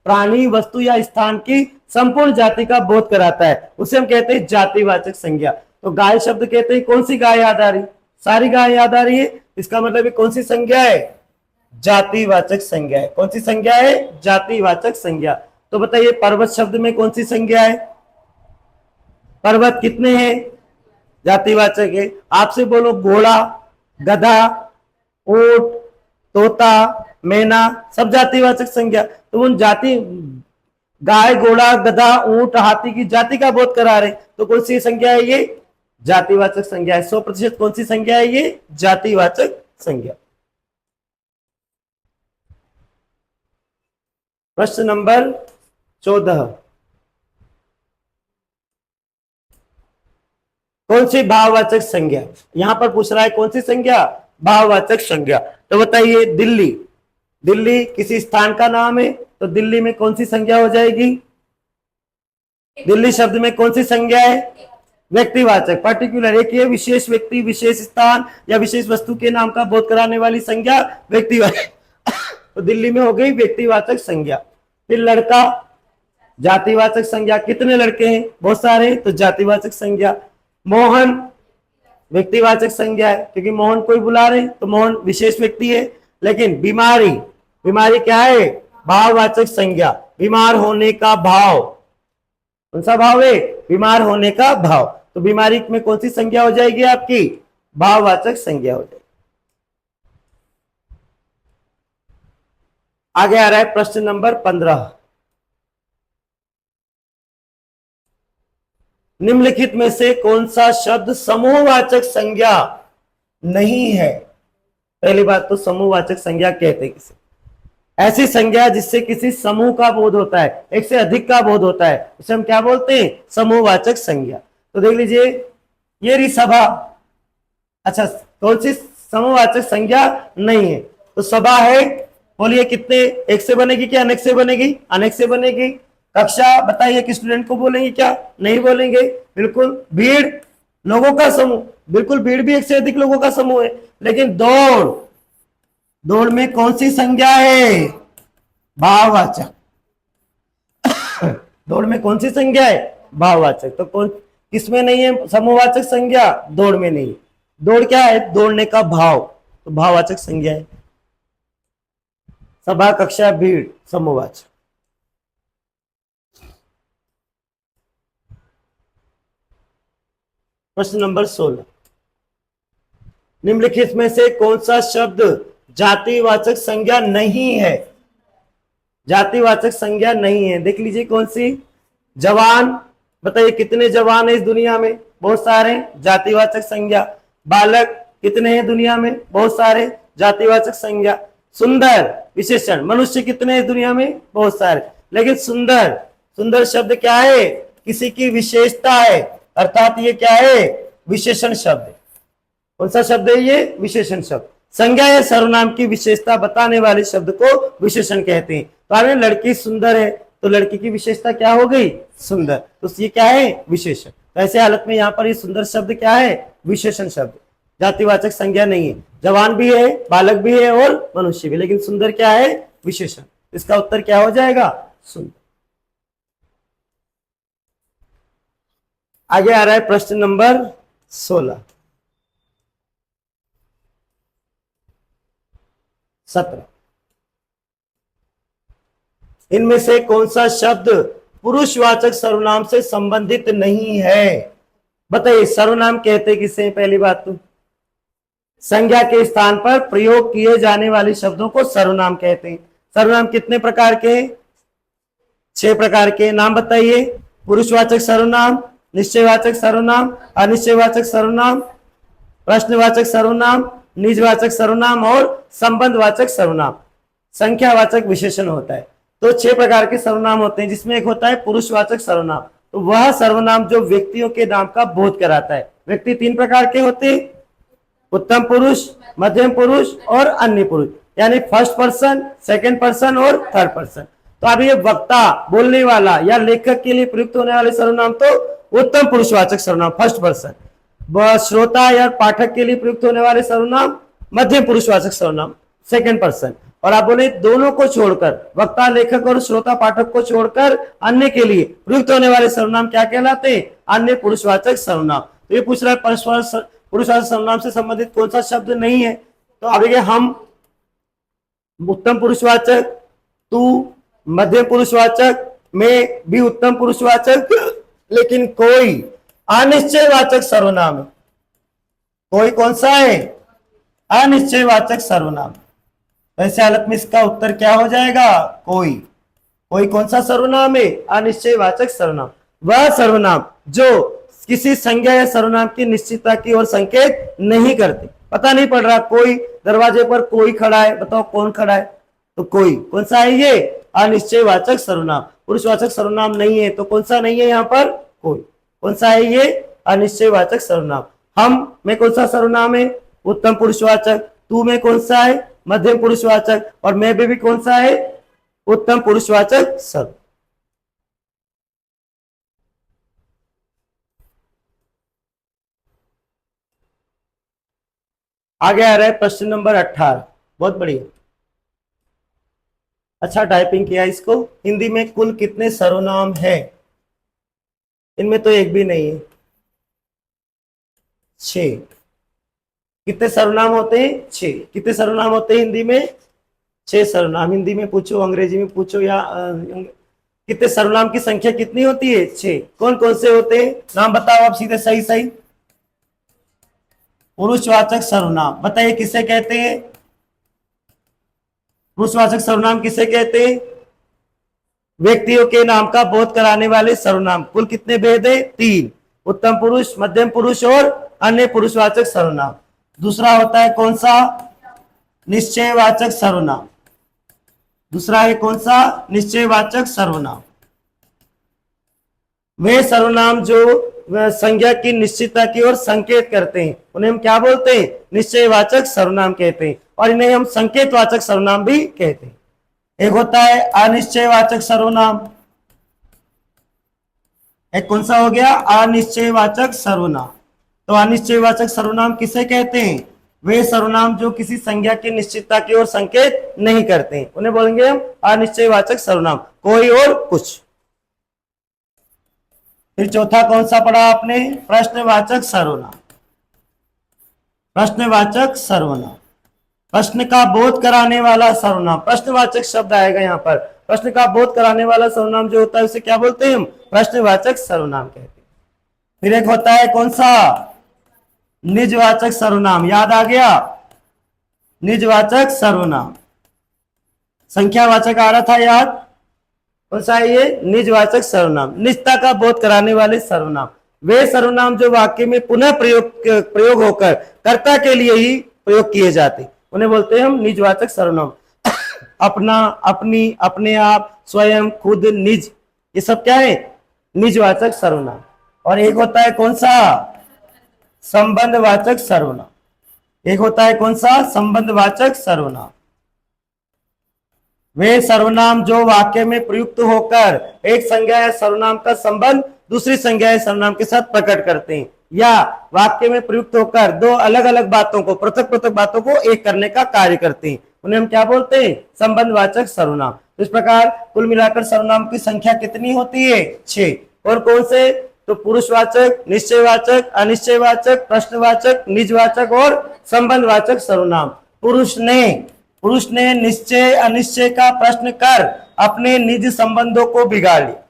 प्राणी वस्तु या स्थान की संपूर्ण जाति का बोध कराता है, उसे हम कहते हैं जातिवाचक संज्ञा। तो गाय शब्द कहते हैं, कौन सी गाय याद आ रही? सारी गाय याद आ रही है, इसका मतलब कौन सी संज्ञा है? जातिवाचक संज्ञा है। कौन सी संज्ञा है? जातिवाचक संज्ञा। तो बताइए, पर्वत शब्द में कौन सी संज्ञा है? पर्वत कितने हैं? जातिवाचक है। आपसे बोलो, घोड़ा, गधा, ऊंट, तोता, मैना, सब जातिवाचक संज्ञा। तो उन जाति, गाय, घोड़ा, गधा, ऊंट, हाथी की जाति का बोध करा रहे, तो कौन सी संज्ञा है? ये जातिवाचक संज्ञा है। 100% कौन सी संज्ञा है? ये जातिवाचक संज्ञा। प्रश्न नंबर 14, कौन सी भाववाचक संज्ञा? यहां पर पूछ रहा है कौन सी संज्ञा? भाववाचक संज्ञा। तो बताइए, दिल्ली, दिल्ली किसी स्थान का नाम है, तो दिल्ली में कौन सी संज्ञा हो जाएगी? दिल्ली शब्द में कौन सी संज्ञा है? व्यक्तिवाचक, पर्टिकुलर, एक ये विशेष व्यक्ति, विशेष स्थान या विशेष वस्तु के नाम का बोध कराने वाली संज्ञा व्यक्तिवाचक। तो दिल्ली में हो गई व्यक्तिवाचक संज्ञा। फिर लड़का, जातिवाचक संज्ञा, कितने लड़के हैं? बहुत सारे, तो जातिवाचक संज्ञा। मोहन व्यक्तिवाचक संज्ञा है, क्योंकि मोहन कोई बुला रहे, तो मोहन विशेष व्यक्ति है। लेकिन बीमारी, बीमारी क्या है? भाववाचक संज्ञा, बीमार होने का भाव। कौन सा भाव है? बीमार होने का भाव। तो बीमारी में कौन सी संज्ञा हो जाएगी आपकी? भाववाचक संज्ञा हो जाएगी। आगे आ रहा है प्रश्न नंबर 15, निम्नलिखित में से कौन सा शब्द समूहवाचक संज्ञा नहीं है? पहली बात तो समूहवाचक संज्ञा कहते हैं किसे? ऐसी संज्ञा जिससे किसी समूह का बोध होता है, एक से अधिक का बोध होता है, उसे हम क्या बोलते हैं? समूहवाचक संज्ञा। तो देख लीजिए, ये रही सभा। अच्छा, कौन सी समूहवाचक संज्ञा नहीं है? तो सभा है, बोलिए कितने? एक से बनेगी क्या अनेक से बनेगी? अनेक से बनेगी। कक्षा, बताइए कि स्टूडेंट को बोलेंगे क्या? नहीं बोलेंगे, बिल्कुल। भीड़, लोगों का समूह, बिल्कुल, भीड़ भी एक से अधिक लोगों का समूह है। लेकिन दौड़, दौड़ में कौन सी संज्ञा है? भाववाचक। दौड़ में कौन सी संज्ञा है? भाववाचक। तो कौन, किसमें नहीं है समूहवाचक संज्ञा? दौड़ में नहीं। दौड़ क्या है? दौड़ने का भाव, तो भाववाचक संज्ञा है। सभा, कक्षा, भीड़, समूहवाचक। प्रश्न नंबर 16, निम्नलिखित में से कौन सा शब्द जातिवाचक संज्ञा नहीं है? जातिवाचक संज्ञा नहीं है, देख लीजिए कौन सी? जवान, बताइए कितने जवान है इस दुनिया में? बहुत सारे, जातिवाचक संज्ञा। बालक, कितने हैं दुनिया में? बहुत सारे, जातिवाचक संज्ञा। सुंदर, विशेषण, मनुष्य कितने हैं इस दुनिया में? बहुत सारे। लेकिन सुंदर, सुंदर शब्द क्या है? किसी की विशेषता है, अर्थात ये क्या है? विशेषण शब्द। कौन सा शब्द है ये? विशेषण शब्द। संज्ञा या सर्वनाम की विशेषता बताने वाले शब्द को विशेषण कहते हैं। तो अगर लड़की सुंदर है, तो लड़की की विशेषता क्या हो गई? सुंदर। तो ये क्या है? विशेषण। तो ऐसे हालत में यहाँ पर ये सुंदर शब्द क्या है? विशेषण शब्द, जातिवाचक संज्ञा नहीं है। जवान भी है, बालक भी है और मनुष्य भी, लेकिन सुंदर क्या है? विशेषण। इसका उत्तर क्या हो जाएगा? सुंदर। आगे आ रहा है प्रश्न नंबर 16, 17, इनमें से कौन सा शब्द पुरुषवाचक सर्वनाम से संबंधित नहीं है? बताइए, सर्वनाम कहते किसे? पहली बात तो संज्ञा के स्थान पर प्रयोग किए जाने वाले शब्दों को सर्वनाम कहते हैं। सर्वनाम कितने प्रकार के? 6 प्रकार के। नाम बताइए। पुरुषवाचक सर्वनाम, निश्चयवाचक सर्वनाम, अनिश्चयवाचक सर्वनाम, प्रश्नवाचक सर्वनाम, निजवाचक सर्वनाम और संबंधवाचक सर्वनाम। संख्यावाचक विशेषण होता है। तो 6 प्रकार के सर्वनाम होते हैं, जिसमें एक होता है पुरुषवाचक सर्वनाम। तो वह सर्वनाम जो व्यक्तियों के नाम का बोध कराता है। व्यक्ति 3 प्रकार के होते हैं, उत्तम पुरुष, मध्यम पुरुष और अन्य पुरुष, यानी फर्स्ट पर्सन, सेकंड पर्सन और थर्ड पर्सन। तो अब ये वक्ता, बोलने वाला या लेखक के लिए प्रयुक्त होने वाले सर्वनाम तो उत्तम पुरुषवाचक सर्वनाम, फर्स्ट पर्सन। श्रोता या पाठक के लिए प्रयुक्त होने वाले सर्वनाम मध्यम पुरुषवाचक सर्वनाम, सेकंड पर्सन। और आप बोले दोनों को छोड़कर, वक्ता, लेखक और श्रोता पाठक को छोड़कर अन्य के लिए प्रयुक्त होने वाले सर्वनाम क्या कहलाते हैं? अन्य पुरुषवाचक सर्वनाम। तो ये पूछ रहा है पुरुषवाचक सर्वनाम से संबंधित कौन सा शब्द नहीं है? तो अब देखिए, हम उत्तम पुरुषवाचक, तू मध्यम पुरुषवाचक, मैं भी उत्तम पुरुषवाचक, लेकिन कोई अनिश्चयवाचक सर्वनाम है। कोई कौन सा है? अनिश्चयवाचक सर्वनाम। ऐसे हालत में इसका उत्तर क्या हो जाएगा? कोई। कोई कौन सा सर्वनाम है? अनिश्चयवाचक सर्वनाम। वह सर्वनाम जो किसी संज्ञा या सर्वनाम की निश्चितता की ओर संकेत नहीं करते। पता नहीं पड़ रहा, कोई दरवाजे पर कोई खड़ा है, बताओ कौन खड़ा है, तो कोई, कौन सा है ये, अनिश्चयवाचक सर्वनाम। पुरुषवाचक सर्वनाम नहीं है, तो कौन सा नहीं है यहाँ पर, कोई, कौन सा है ये, अनिश्चयवाचक सर्वनाम। हम में कौन सा सर्वनाम है, उत्तम पुरुषवाचक। तू में कौन सा है, मध्यम पुरुषवाचक। और मैं भी कौन सा है, उत्तम पुरुषवाचक सर्व। आगे आ रहा है प्रश्न नंबर 18, बहुत बढ़िया, अच्छा टाइपिंग किया इसको। हिंदी में कुल कितने सर्वनाम है, इनमें तो एक भी नहीं है, 6। कितने सर्वनाम होते हैं, 6। कितने सर्वनाम होते हैं हिंदी में, 6 सर्वनाम। हिंदी में पूछो, अंग्रेजी में पूछो, या कितने सर्वनाम की संख्या कितनी होती है, 6। कौन कौन से होते हैं, नाम बताओ आप सीधे, सही सही। पुरुषवाचक सर्वनाम, बताइए किसे कहते हैं, पुरुषवाचक सर्वनाम किसे कहते हैं, व्यक्तियों के नाम का बोध कराने वाले सर्वनाम। कुल कितने भेद है, 3। उत्तम पुरुष, मध्यम पुरुष और अन्य पुरुषवाचक सर्वनाम। दूसरा होता है कौन सा, निश्चयवाचक सर्वनाम। दूसरा है कौन सा, निश्चयवाचक सर्वनाम। वे सर्वनाम जो संज्ञा की निश्चितता की ओर संकेत करते हैं, उन्हें हम क्या बोलते हैं, निश्चयवाचक सर्वनाम कहते हैं। और इन्हें हम संकेतवाचक सर्वनाम भी कहते हैं। एक होता है अनिश्चयवाचक सर्वनाम, एक कौन सा हो गया, अनिश्चयवाचक सर्वनाम। तो अनिश्चयवाचक सर्वनाम किसे कहते हैं, वे सर्वनाम जो किसी संज्ञा की निश्चितता की ओर संकेत नहीं करते हैं, उन्हें बोलेंगे हम अनिश्चयवाचक सर्वनाम, कोई और कुछ। फिर चौथा कौन सा पढ़ा आपने, प्रश्नवाचक सर्वनाम। प्रश्नवाचक सर्वनाम, प्रश्न का बोध कराने वाला सर्वनाम। प्रश्नवाचक शब्द आएगा यहाँ पर, प्रश्न का बोध कराने वाला सर्वनाम जो होता है उसे क्या बोलते हैं हम, प्रश्नवाचक सर्वनाम कहते हैं। फिर एक होता है कौन सा, निजवाचक सर्वनाम। याद आ गया, निजवाचक सर्वनाम। संख्यावाचक आ रहा था याद, कौन सा है ये, निजवाचक सर्वनाम, निजता का बोध कराने वाले सर्वनाम। वे सर्वनाम जो वाक्य में पुनः प्रयोग होकर कर्ता के लिए ही प्रयोग किए जाते, उन्हें बोलते हैं हम निजवाचक सर्वनाम। अपना, अपनी, अपने आप, स्वयं, खुद, निज, ये सब क्या है, निजवाचक सर्वनाम। और एक होता है कौन सा, संबंधवाचक सर्वनाम। एक होता है कौन सा, संबंधवाचक सर्वनाम। वे सर्वनाम जो वाक्य में प्रयुक्त होकर एक संज्ञा या सर्वनाम का संबंध दूसरी संज्ञा या सर्वनाम के साथ प्रकट करते हैं, या वाक्य में प्रयुक्त होकर दो अलग अलग बातों को, पृथक पृथक बातों को एक करने का कार्य करते हैं, उन्हें हम क्या बोलते हैं, संबंधवाचक सर्वनाम। इस प्रकार कुल मिलाकर सर्वनाम की संख्या कितनी होती है, 6। और कौन से, तो पुरुषवाचक, निश्चयवाचक, अनिश्चयवाचक, प्रश्नवाचक, निजवाचक और संबंधवाचक सर्वनाम। पुरुष ने निश्चय अनिश्चय का प्रश्न कर अपने निज संबंधों को बिगाड़ लिया।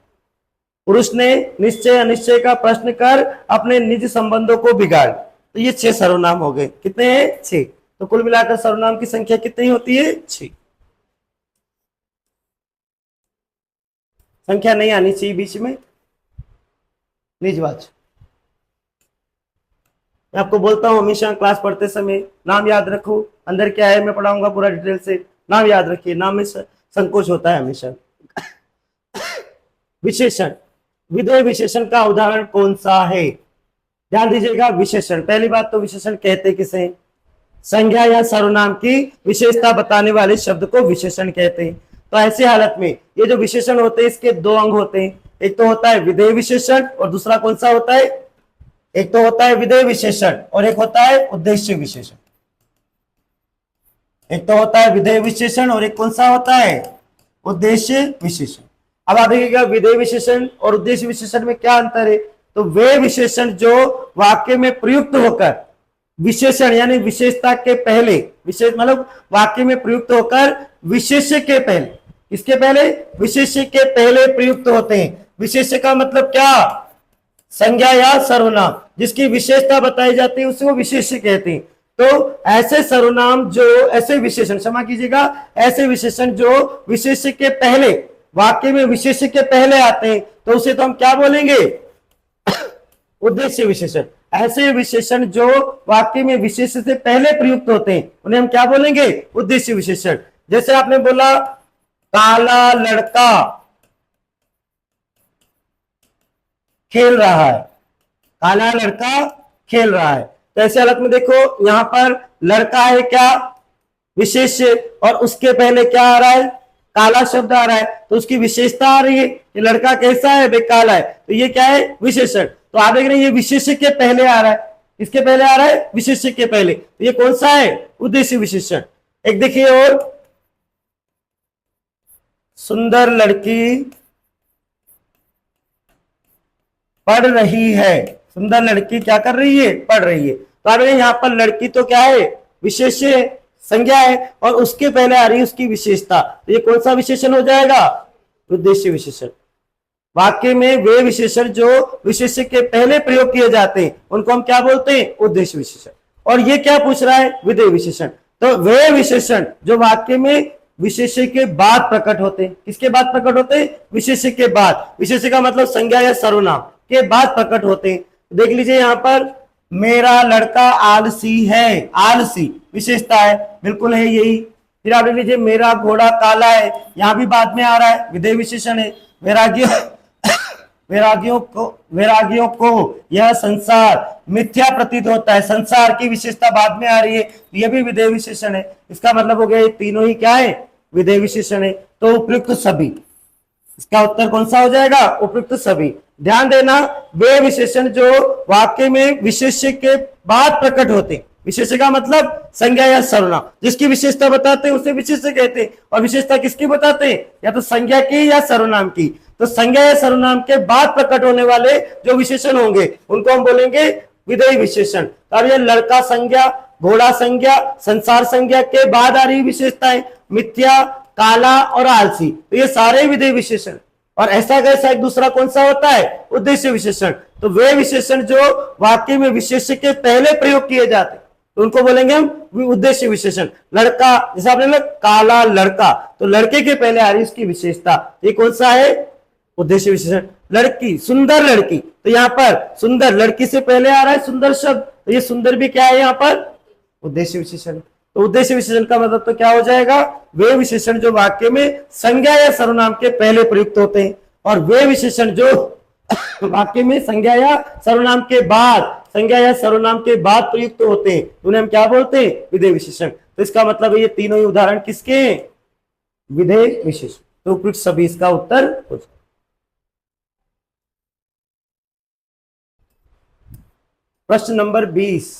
पुरुष ने निश्चय अनिश्चय का प्रश्न कर अपने निज संबंधों को बिगाड़ लिया। तो ये 6 सर्वनाम हो गए, कितने हैं, 6। तो कुल मिलाकर सर्वनाम की संख्या कितनी होती है, 6। संख्या नहीं आनी चाहिए बीच में, निजवाचक। मैं आपको बोलता हूं हमेशा क्लास पढ़ते समय नाम याद रखो, अंदर क्या है मैं पढ़ाऊंगा पूरा डिटेल से, नाम याद रखिए, नाम में संकोच होता है हमेशा। विशेषण, विधेय विशेषण का उदाहरण कौन सा है, ध्यान दीजिएगा। विशेषण, पहली बात तो विशेषण कहते किसे, संज्ञा या सर्वनाम की विशेषता बताने वाले शब्द को विशेषण कहते हैं। तो ऐसी हालत में ये जो विशेषण होते हैं इसके 2 अंग होते हैं, एक तो होता है विधेय विशेषण और दूसरा कौन सा होता है, एक तो होता है विधेय विशेषण और एक होता है उद्देश्य विशेषण। एक तो होता है विधेय विशेषण और एक कौन सा होता है, उद्देश्य विशेषण। अब आप देखिएगा विधेय विशेषण और उद्देश्य विशेषण में क्या अंतर है, तो वे विशेषण जो वाक्य में प्रयुक्त होकर विशेषण यानी विशेषता के पहले, विशेष मतलब वाक्य में प्रयुक्त होकर विशेष्य के पहले, किसके पहले, विशेष्य के पहले प्रयुक्त होते हैं। विशेष्य का मतलब क्या, संज्ञा या सर्वनाम जिसकी विशेषता बताई जाती है उसे वो विशेष्य कहते हैं। तो ऐसे सर्वनाम जो, ऐसे विशेषण, क्षमा कीजिएगा, ऐसे विशेषण जो विशेष्य के पहले, वाक्य में विशेष्य के पहले आते हैं तो उसे तो हम क्या बोलेंगे, उद्देश्य विशेषण। ऐसे विशेषण जो वाक्य में विशेष्य से पहले प्रयुक्त होते हैं उन्हें हम क्या बोलेंगे? उद्देश्य विशेषण। जैसे आपने बोला काला लड़का खेल रहा है, काला लड़का खेल रहा है। तो ऐसे हालत में देखो यहां पर लड़का है क्या? विशेष्य, और उसके पहले क्या आ रहा है? काला शब्द आ रहा है, तो उसकी विशेषता आ रही है कि लड़का कैसा है? बे काला है। तो ये क्या है? विशेषण। तो आप देख रहे हैं ये विशेष्य के पहले आ रहा है। किसके पहले आ रहा है? विशेष्य के पहले। तो ये कौन सा है? उद्देश्य विशेषण। एक देखिए और, सुंदर लड़की पढ़ रही है। सुंदर लड़की क्या कर रही है? पढ़ रही है। तो आप यहाँ पर लड़की तो क्या है? विशेष्य संज्ञा है, और उसके पहले आ रही है उसकी विशेषता। तो ये कौन सा विशेषण हो जाएगा? उद्देश्य विशेषण। वाक्य में वे विशेषण जो विशेष्य के पहले प्रयोग किए जाते हैं उनको हम क्या बोलते हैं? उद्देश्य विशेषण। और ये क्या पूछ रहा है? विधेय विशेषण। तो वे विशेषण जो वाक्य में विशेष्य के बाद प्रकट होते हैं। किसके बाद प्रकट होते हैं? विशेष्य के बाद। विशेष्य का मतलब संज्ञा या सर्वनाम के बाद प्रकट होते हैं। देख लीजिए यहाँ पर, मेरा लड़का आलसी है। आलसी विशेषता है, बिल्कुल है यही। फिर आप देख लीजिए, मेरा घोड़ा काला है, यहां भी बाद में आ रहा है, विधेय विशेषण है। वैरागियों को यह संसार मिथ्या प्रतीत होता है। संसार की विशेषता बाद में आ रही है, यह भी विधेय विशेषण है। इसका मतलब हो गया ये तीनों ही क्या है? विधेय विशेषण है। तो उपयुक्त सभी, इसका उत्तर कौन सा हो जाएगा? उपयुक्त सभी। ध्यान देना, वे विशेषण जो वाक्य में विशेष्य के बाद प्रकट होते हैं। विशेष्य का मतलब संज्ञा या सर्वनाम, जिसकी विशेषता बताते हैं उसे विशेष्य कहते हैं। और विशेषता किसकी बताते हैं? या तो संज्ञा की या सर्वनाम की। तो संज्ञा या सर्वनाम के बाद प्रकट होने वाले जो विशेषण होंगे उनको हम बोलेंगे विधेय विशेषण। अब ये लड़का संज्ञा, घोड़ा संज्ञा, संसार संज्ञा के बाद आ रही विशेषताएं, मिथ्या, काला और आलसी, तो ये सारे विधेय विशेषण। और ऐसा कैसा एक दूसरा कौन सा होता है? उद्देश्य विशेषण। तो वे विशेषण जो वाक्य में विशेष्य के पहले प्रयोग किए जाते तो उनको बोलेंगे हम उद्देश्य विशेषण। लड़का, जैसे आपने बोला काला लड़का, तो लड़के के पहले आ रही उसकी विशेषता, ये कौन सा है? उद्देश्य विशेषण। लड़की, सुंदर लड़की, तो यहाँ पर सुंदर, लड़की से पहले आ रहा है सुंदर शब्द, तो ये सुंदर भी क्या है? यहाँ पर उद्देश्य विशेषण। तो उद्देश्य विशेषण का मतलब तो क्या हो जाएगा? वे विशेषण जो वाक्य में संज्ञा या सर्वनाम के पहले प्रयुक्त होते हैं, और वे विशेषण जो वाक्य में संज्ञा या सर्वनाम के बाद, संज्ञा या सर्वनाम के बाद प्रयुक्त होते हैं, उन्हें हम क्या बोलते हैं? विधेय विशेषण। तो इसका मतलब है ये तीनों ही उदाहरण किसके हैं? विधेय विशेषण। तो उपयुक्त सभी इसका उत्तर हो जाए। प्रश्न नंबर 20,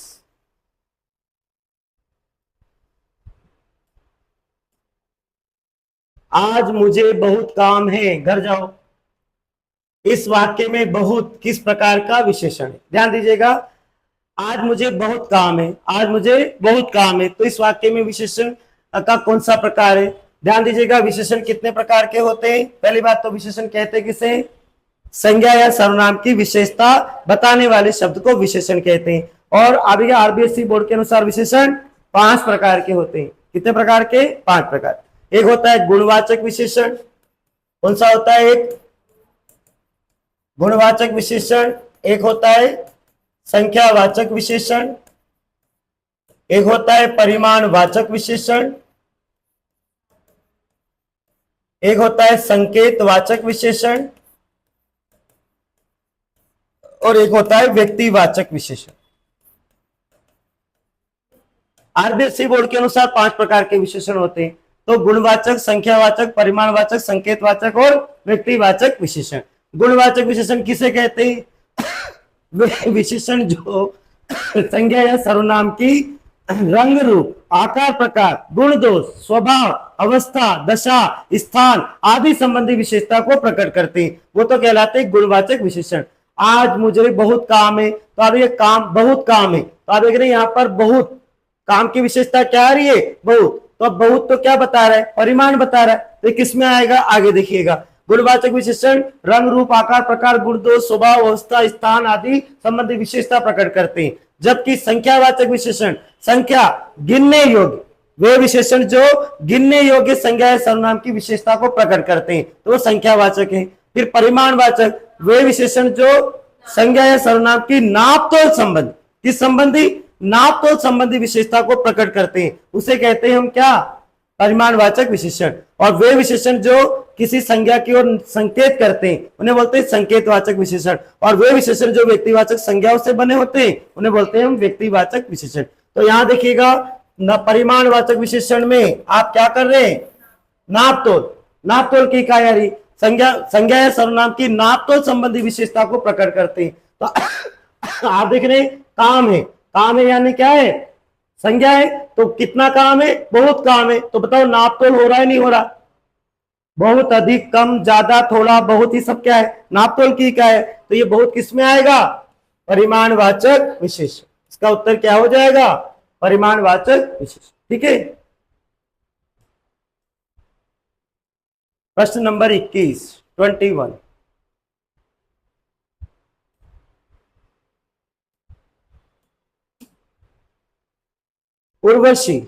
आज मुझे बहुत काम है, घर जाओ। इस वाक्य में बहुत किस प्रकार का विशेषण है? ध्यान दीजिएगा, आज मुझे बहुत काम है, आज मुझे बहुत काम है, तो इस वाक्य में विशेषण का कौन सा प्रकार है? ध्यान दीजिएगा, विशेषण कितने प्रकार के होते हैं? पहली बात तो विशेषण कहते हैं किसे? संज्ञा या सर्वनाम की विशेषता बताने वाले शब्द को विशेषण कहते हैं। और अभी आरबीएसई बोर्ड के अनुसार विशेषण 5 प्रकार के होते हैं। कितने प्रकार के? 5 प्रकार। एक होता है गुणवाचक विशेषण। कौन सा होता है? एक गुणवाचक विशेषण। एक होता है संख्यावाचक विशेषण। एक होता है परिमाणवाचक विशेषण। एक होता है संकेतवाचक विशेषण, और एक होता है व्यक्तिवाचक विशेषण। आरबीएसई बोर्ड के अनुसार 5 प्रकार के विशेषण होते हैं। तो गुणवाचक, संख्यावाचक, परिमाणवाचक, संकेतवाचक और व्यक्तिवाचक विशेषण। गुणवाचक विशेषण किसे कहते हैं? विशेषण जो संज्ञा या सर्वनाम की रंग, रूप, आकार, प्रकार, गुण, दोष, स्वभाव, अवस्था, दशा, स्थान आदि संबंधी विशेषता को प्रकट करते हैं, वो तो कहलाते हैं गुणवाचक विशेषण। आज मुझे बहुत काम है, तो अब ये काम, बहुत काम है, तो आप देख रहे हैं यहाँ पर बहुत काम की विशेषता क्या आ रही है? बहुत। तो अब बहुत तो क्या बता रहा है? परिमाण बता रहा है। तो किस में आएगा? आगे देखिएगा। गुणवाचक विशेषण रंग, रूप, आकार, प्रकार, गुण, दोष, स्वभाव, अवस्था, स्थान आदि संबंधी विशेषता प्रकट करते हैं। जबकि संख्यावाचक विशेषण संख्या, गिनने योग्य, वे विशेषण जो गिनने योग्य संज्ञा या सर्वनाम की विशेषता को प्रकट करते हैं, तो वो संख्यावाचक है। फिर परिमाणवाचक, वे विशेषण जो संज्ञा या सर्वनाम की नापतोल संबंध, किस संबंधी, नापतोल संबंधी विशेषता को प्रकट करते हैं, उसे कहते हैं हम क्या, परिमाणवाचक विशेषण। और वे विशेषण जो किसी संज्ञा की ओर संकेत करते हैं उन्हें बोलते हैं संकेतवाचक विशेषण। और वे विशेषण जो व्यक्तिवाचक संज्ञाओं से बने होते हैं उन्हें बोलते हैं हम व्यक्तिवाचक विशेषण। तो यहां देखिएगा परिमाणवाचक विशेषण में आप क्या कर रहे हैं, नापतोल, नापतोल की इकाई यानी संज्ञा या सर्वनाम की नापतोल संबंधी विशेषता को प्रकट करते हैं। तो आप देख रहे हैं काम है, काम है यानी क्या है, संज्ञा है। तो कितना काम है, बहुत काम है। तो बताओ नापतोल हो रहा है नहीं हो रहा, बहुत, अधिक, कम, ज्यादा, थोड़ा, बहुत, ही सब क्या है, नापतोल की इकाई है। तो ये बहुत किस में आएगा, परिमाणवाचक विशेषण। इसका उत्तर क्या हो जाएगा, परिमाणवाचक विशेषण। ठीक है। प्रश्न नंबर 21 उर्वशी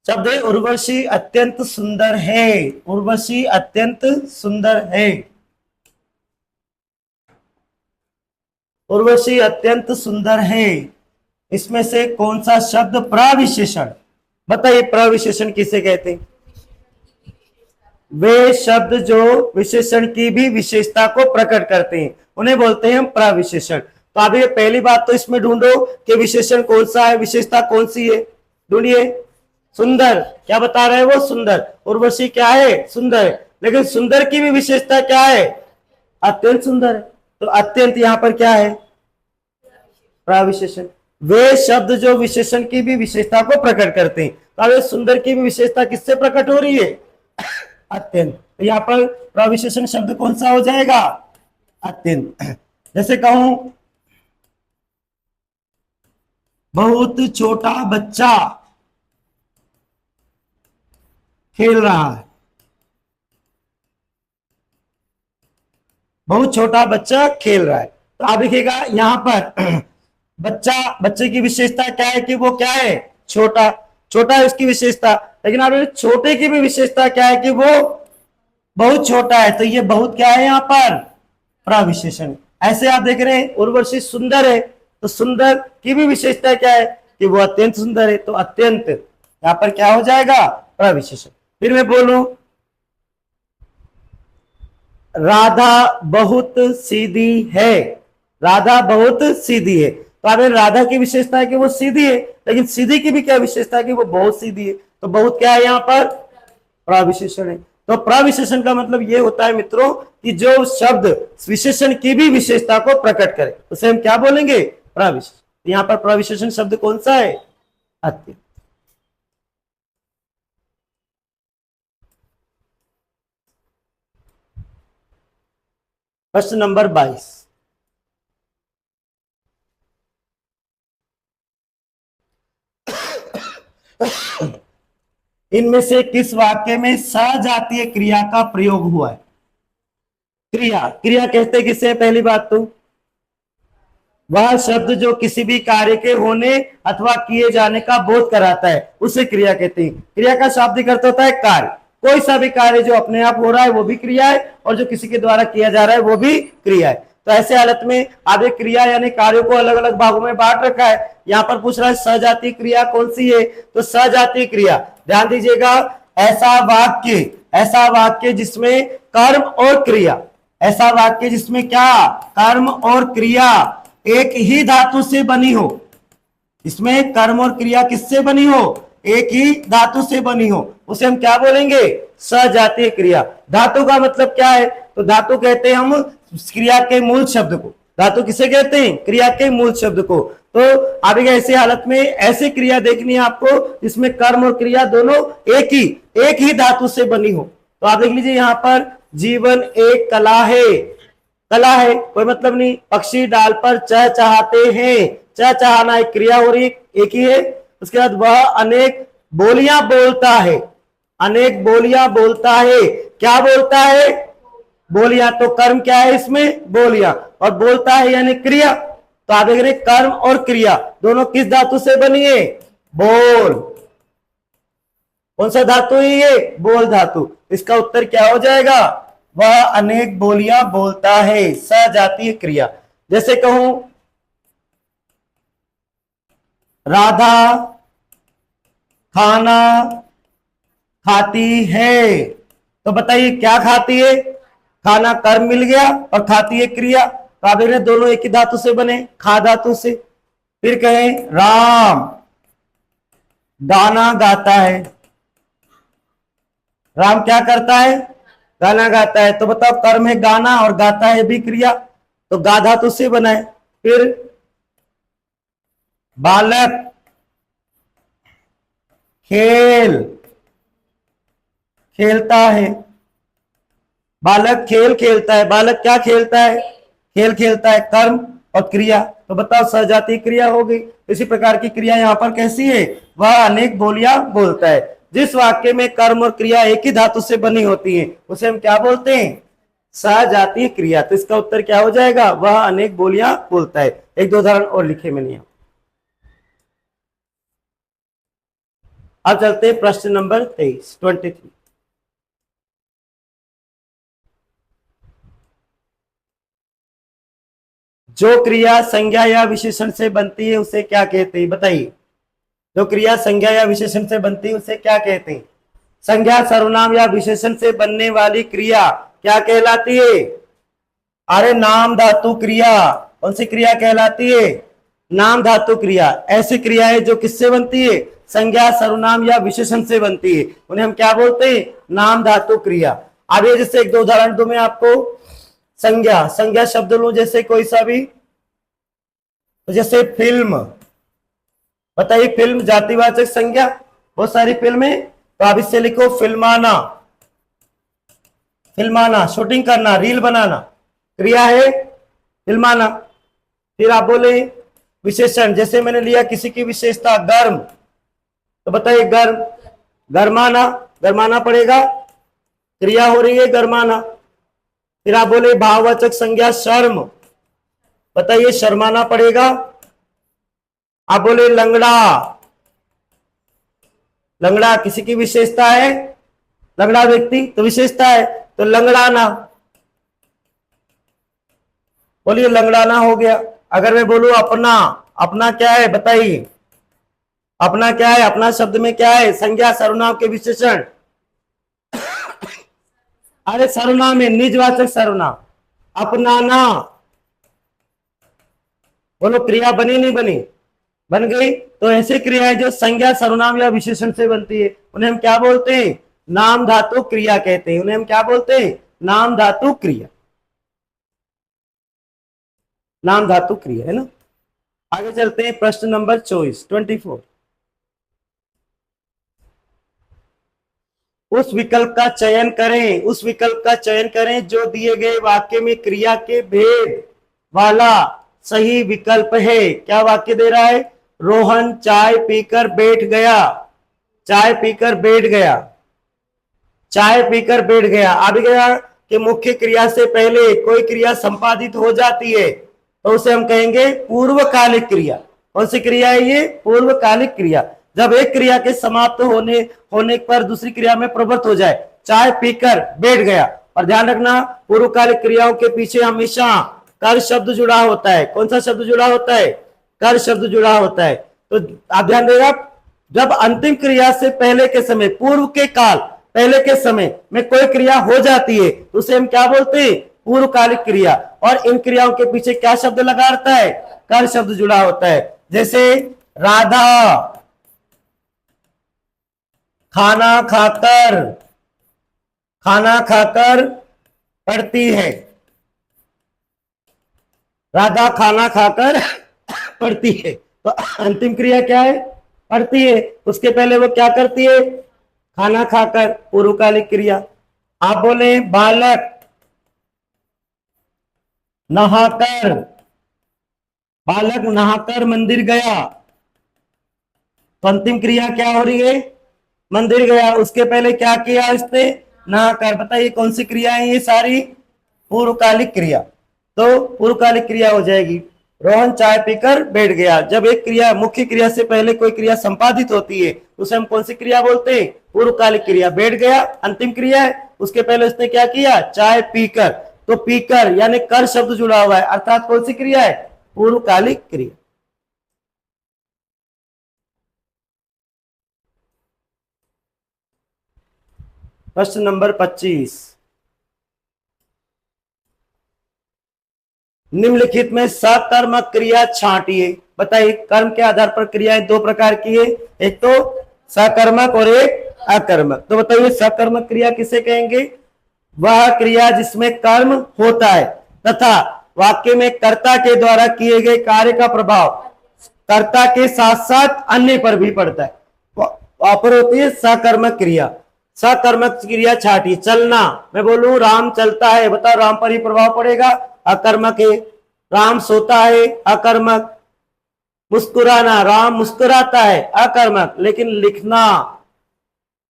शब्द है, उर्वशी अत्यंत सुंदर है, उर्वशी अत्यंत सुंदर है, उर्वशी अत्यंत सुंदर है। इसमें से कौन सा शब्द प्रविशेषण, बताइए प्रविशेषण किसे कहते हैं, वे शब्द जो विशेषण की भी विशेषता को प्रकट करते हैं उन्हें बोलते हैं हम प्रविशेषण। तो आप ये पहली बात तो इसमें ढूंढो कि विशेषण कौन सा है, विशेषता कौन सी है, ढूंढिए। सुंदर, क्या बता रहे हैं वो, सुंदर। उर्वशी क्या है, सुंदर है। लेकिन सुंदर की भी विशेषता क्या है, अत्यंत सुंदर है। तो अत्यंत यहां पर क्या है, प्रविशेषण। वे शब्द जो विशेषण की भी विशेषता को प्रकट करते हैं। तो अब सुंदर की भी विशेषता किससे प्रकट हो रही है, अत्यंत। तो यहाँ पर प्रविशेषण शब्द कौन सा हो जाएगा, अत्यंत। जैसे कहूं बहुत छोटा बच्चा खेल रहा है, बहुत छोटा बच्चा खेल रहा है। तो आप देखिएगा यहां पर बच्चा, बच्चे की विशेषता क्या है कि वो क्या है, छोटा, छोटा है उसकी विशेषता। लेकिन आप छोटे की भी विशेषता क्या है कि वो बहुत छोटा है। तो ये बहुत क्या है यहाँ पर, प्रविशेषण। ऐसे आप देख रहे हैं उर्वशी सुंदर है, तो सुंदर की भी विशेषता क्या है कि वो अत्यंत सुंदर है। तो अत्यंत यहाँ पर क्या हो जाएगा, प्रविशेषण। फिर मैं बोलूं राधा बहुत सीधी है, राधा बहुत सीधी है। तो अब राधा की विशेषता है कि वो सीधी है, लेकिन सीधी की भी क्या विशेषता है कि वो बहुत सीधी है। तो बहुत क्या है यहाँ पर, प्रविशेषण है। तो प्रविशेषण का मतलब ये होता है मित्रों कि जो शब्द विशेषण की भी विशेषता को प्रकट करे उसे हम क्या बोलेंगे, प्रविशेषण। यहाँ पर प्रविशेषण शब्द कौन सा है, अत्यंत। प्रश्न नंबर 22 इनमें से किस वाक्य में सजातीय क्रिया का प्रयोग हुआ है। क्रिया, क्रिया कहते किसे, पहली बात तो वह शब्द जो किसी भी कार्य के होने अथवा किए जाने का बोध कराता है उसे क्रिया कहते हैं। क्रिया का शाब्दिक अर्थ होता है कार्य। कोई सा भी कार्य जो अपने आप हो रहा है वो भी क्रिया है, और जो किसी के द्वारा किया जा रहा है वो भी क्रिया है। तो ऐसे हालत में आगे क्रिया यानी कार्यों को अलग अलग भागों में बांट रखा है। यहाँ पर पूछ रहा है सजातीय क्रिया कौन सी है, तो सजातीय क्रिया, ध्यान दीजिएगा, ऐसा वाक्य जिसमें कर्म और क्रिया, ऐसा वाक्य जिसमें क्या, कर्म और क्रिया एक ही धातु से बनी हो। इसमें कर्म और क्रिया किससे बनी हो, एक ही धातु से बनी हो, उसे हम क्या बोलेंगे, सजातीय क्रिया। धातु का मतलब क्या है, तो धातु कहते हैं हम क्रिया के मूल शब्द को। धातु किसे कहते हैं, क्रिया के मूल शब्द को। तो आगे ऐसी हालत में ऐसी क्रिया देखनी है आपको जिसमें कर्म और क्रिया दोनों एक ही धातु से बनी हो। तो आप देख लीजिए यहाँ पर जीवन एक कला है, कला है कोई मतलब नहीं। पक्षी डाल पर चहचहाते हैं, चहचहाना एक क्रिया हो रही, एक ही है। उसके बाद वह अनेक बोलियां बोलता है, अनेक बोलियां बोलता है, क्या बोलता है, बोलियां। तो कर्म क्या है इसमें, बोलियां, और बोलता है यानी क्रिया। तो आप देख रहे कर्म और क्रिया दोनों किस धातु से बनी है, बोल। कौन सा धातु है ये, बोल धातु। इसका उत्तर क्या हो जाएगा, वह अनेक बोलियां बोलता है, सजातीय क्रिया। जैसे कहूं राधा खाना खाती है, तो बताइए क्या खाती है? खाना कर्म मिल गया और खाती है क्रिया, तो आप देख रहे हैं दोनों एक ही धातु से बने, खा धातु से। फिर कहें राम गाना गाता है, राम क्या करता है? गाना गाता है, तो बताओ कर्म है गाना और गाता है भी क्रिया, तो गा धातु से बना है। फिर बालक खेल खेलता है, बालक खेल खेलता है, बालक क्या खेलता है? खेल खेलता है, कर्म और क्रिया, तो बताओ सजातीय क्रिया हो गई। इसी प्रकार की क्रिया यहाँ पर कैसी है? वह अनेक बोलियां बोलता है। जिस वाक्य में कर्म और क्रिया एक ही धातु से बनी होती है उसे हम क्या बोलते हैं? सजातीय क्रिया। तो इसका उत्तर क्या हो जाएगा? वह अनेक बोलियां बोलता है। एक दो उदाहरण और लिखे मैंने यहाँ। अब चलते हैं प्रश्न नंबर 23। जो क्रिया संज्ञा या विशेषण से बनती है उसे क्या कहते हैं? बताइए। जो क्रिया संज्ञा या विशेषण से बनती है उसे क्या कहते हैं? संज्ञा सर्वनाम या विशेषण से बनने वाली क्रिया क्या कहलाती है? अरे नाम धातु क्रिया। कौन सी क्रिया कहलाती है? नाम धातु क्रिया। ऐसी क्रियाएं जो किससे बनती है? संज्ञा सर्वनाम या विशेषण से बनती है, उन्हें हम क्या बोलते हैं? नाम धातु क्रिया। अब ये जैसे एक दो उदाहरण दूं मैं आपको। संज्ञा शब्द लूं जैसे कोई सा भी, तो जैसे फिल्म, बताइए फिल्म जातिवाचक संज्ञा, बहुत सारी फिल्में, तो आप इससे लिखो फिल्माना। फिल्माना शूटिंग करना, रील बनाना, क्रिया है फिल्माना। फिर आप बोले विशेषण, जैसे मैंने लिया किसी की विशेषता गर्म, तो बताइए गर्म, गर्माना, गर्माना पड़ेगा, क्रिया हो रही है गर्माना। फिर आप बोले भाववाचक संज्ञा शर्म, बताइए शर्माना पड़ेगा। आप बोले लंगड़ा, लंगड़ा किसी की विशेषता है, लंगड़ा व्यक्ति तो विशेषता है, तो लंगड़ाना, बोलिए लंगड़ाना हो गया। अगर मैं बोलूं अपना, अपना क्या है बताइए? अपना क्या है? अपना शब्द में क्या है? संज्ञा सर्वनाम के विशेषण। अरे सर्वनाम है, निजवाचक सर्वनाम। अपनाना, बोलो क्रिया बनी नहीं बनी? बन गई। तो ऐसी क्रियाएं जो संज्ञा सर्वनाम या विशेषण से बनती है उन्हें हम क्या बोलते हैं? नाम धातु क्रिया कहते हैं। उन्हें हम क्या बोलते हैं? नाम धातु क्रिया। नाम धातु क्रिया है ना। आगे चलते हैं प्रश्न नंबर 24। उस विकल्प का चयन करें, उस विकल्प का चयन करें जो दिए गए वाक्य में क्रिया के भेद वाला सही विकल्प है। क्या वाक्य दे रहा है? रोहन चाय पीकर बैठ गया, चाय पीकर बैठ गया, चाय पीकर बैठ गया। अब गया कि मुख्य क्रिया से पहले कोई क्रिया संपादित हो जाती है तो उसे हम कहेंगे पूर्वकालिक क्रिया। कौन सी क्रिया है ये? पूर्वकालिक क्रिया। जब एक क्रिया के समाप्त होने पर दूसरी क्रिया में प्रवृत्त हो जाए, चाय पीकर बैठ गया। और ध्यान रखना पूर्वकालिक क्रियाओं के पीछे हमेशा कर शब्द जुड़ा होता है। कौन सा शब्द जुड़ा होता है? कर शब्द जुड़ा होता है। तो आप ध्यान देगा, जब अंतिम क्रिया से पहले के समय, पूर्व के काल पहले के समय में कोई क्रिया हो जाती है तो उसे हम क्या बोलते हैं? पूर्वकालिक क्रिया। और इन क्रियाओं के पीछे क्या शब्द लगा रहता है? कर शब्द जुड़ा होता है। जैसे राधा खाना खाकर पढ़ती है, राधा खाना खाकर पढ़ती है, तो अंतिम क्रिया क्या है? पढ़ती है। उसके पहले वो क्या करती है? खाना खाकर, पूर्वकालिक क्रिया। आप बोले बालक नहाकर, बालक नहाकर मंदिर गया, तो अंतिम क्रिया क्या हो रही है? मंदिर गया। उसके पहले क्या किया इसने? नहाकर। बताइए कौन सी क्रिया है ये? सारी पूर्वकालिक क्रिया। तो पूर्वकालिक क्रिया हो जाएगी। रोहन चाय पीकर बैठ गया। जब एक क्रिया मुख्य क्रिया से पहले कोई क्रिया संपादित होती है तो उसे हम कौन सी क्रिया बोलते हैं? पूर्वकालिक क्रिया। बैठ गया अंतिम क्रिया है, उसके पहले उसने क्या किया? चाय पीकर। तो पीकर यानी कर शब्द जुड़ा हुआ है, अर्थात कौन सी क्रिया है? पूर्वकालिक क्रिया। प्रश्न नंबर 25, निम्नलिखित में सकर्मक क्रिया छांटिए। बताइए, कर्म के आधार पर क्रियाएं दो प्रकार की है, एक तो सकर्मक और एक अकर्मक। तो बताइए सकर्मक क्रिया किसे कहेंगे? वह क्रिया जिसमें कर्म होता है तथा वाक्य में कर्ता के द्वारा किए गए कार्य का प्रभाव कर्ता के साथ साथ अन्य पर भी पड़ता है, वहां पर होती है सकर्मक क्रिया। सकर्मक क्रिया छाटी, चलना, मैं बोलूं राम चलता है, बताओ राम पर ही प्रभाव पड़ेगा? अकर्मक है। राम सोता है, अकर्मक। मुस्कुराना, राम मुस्कुराता है, अकर्मक। लेकिन लिखना,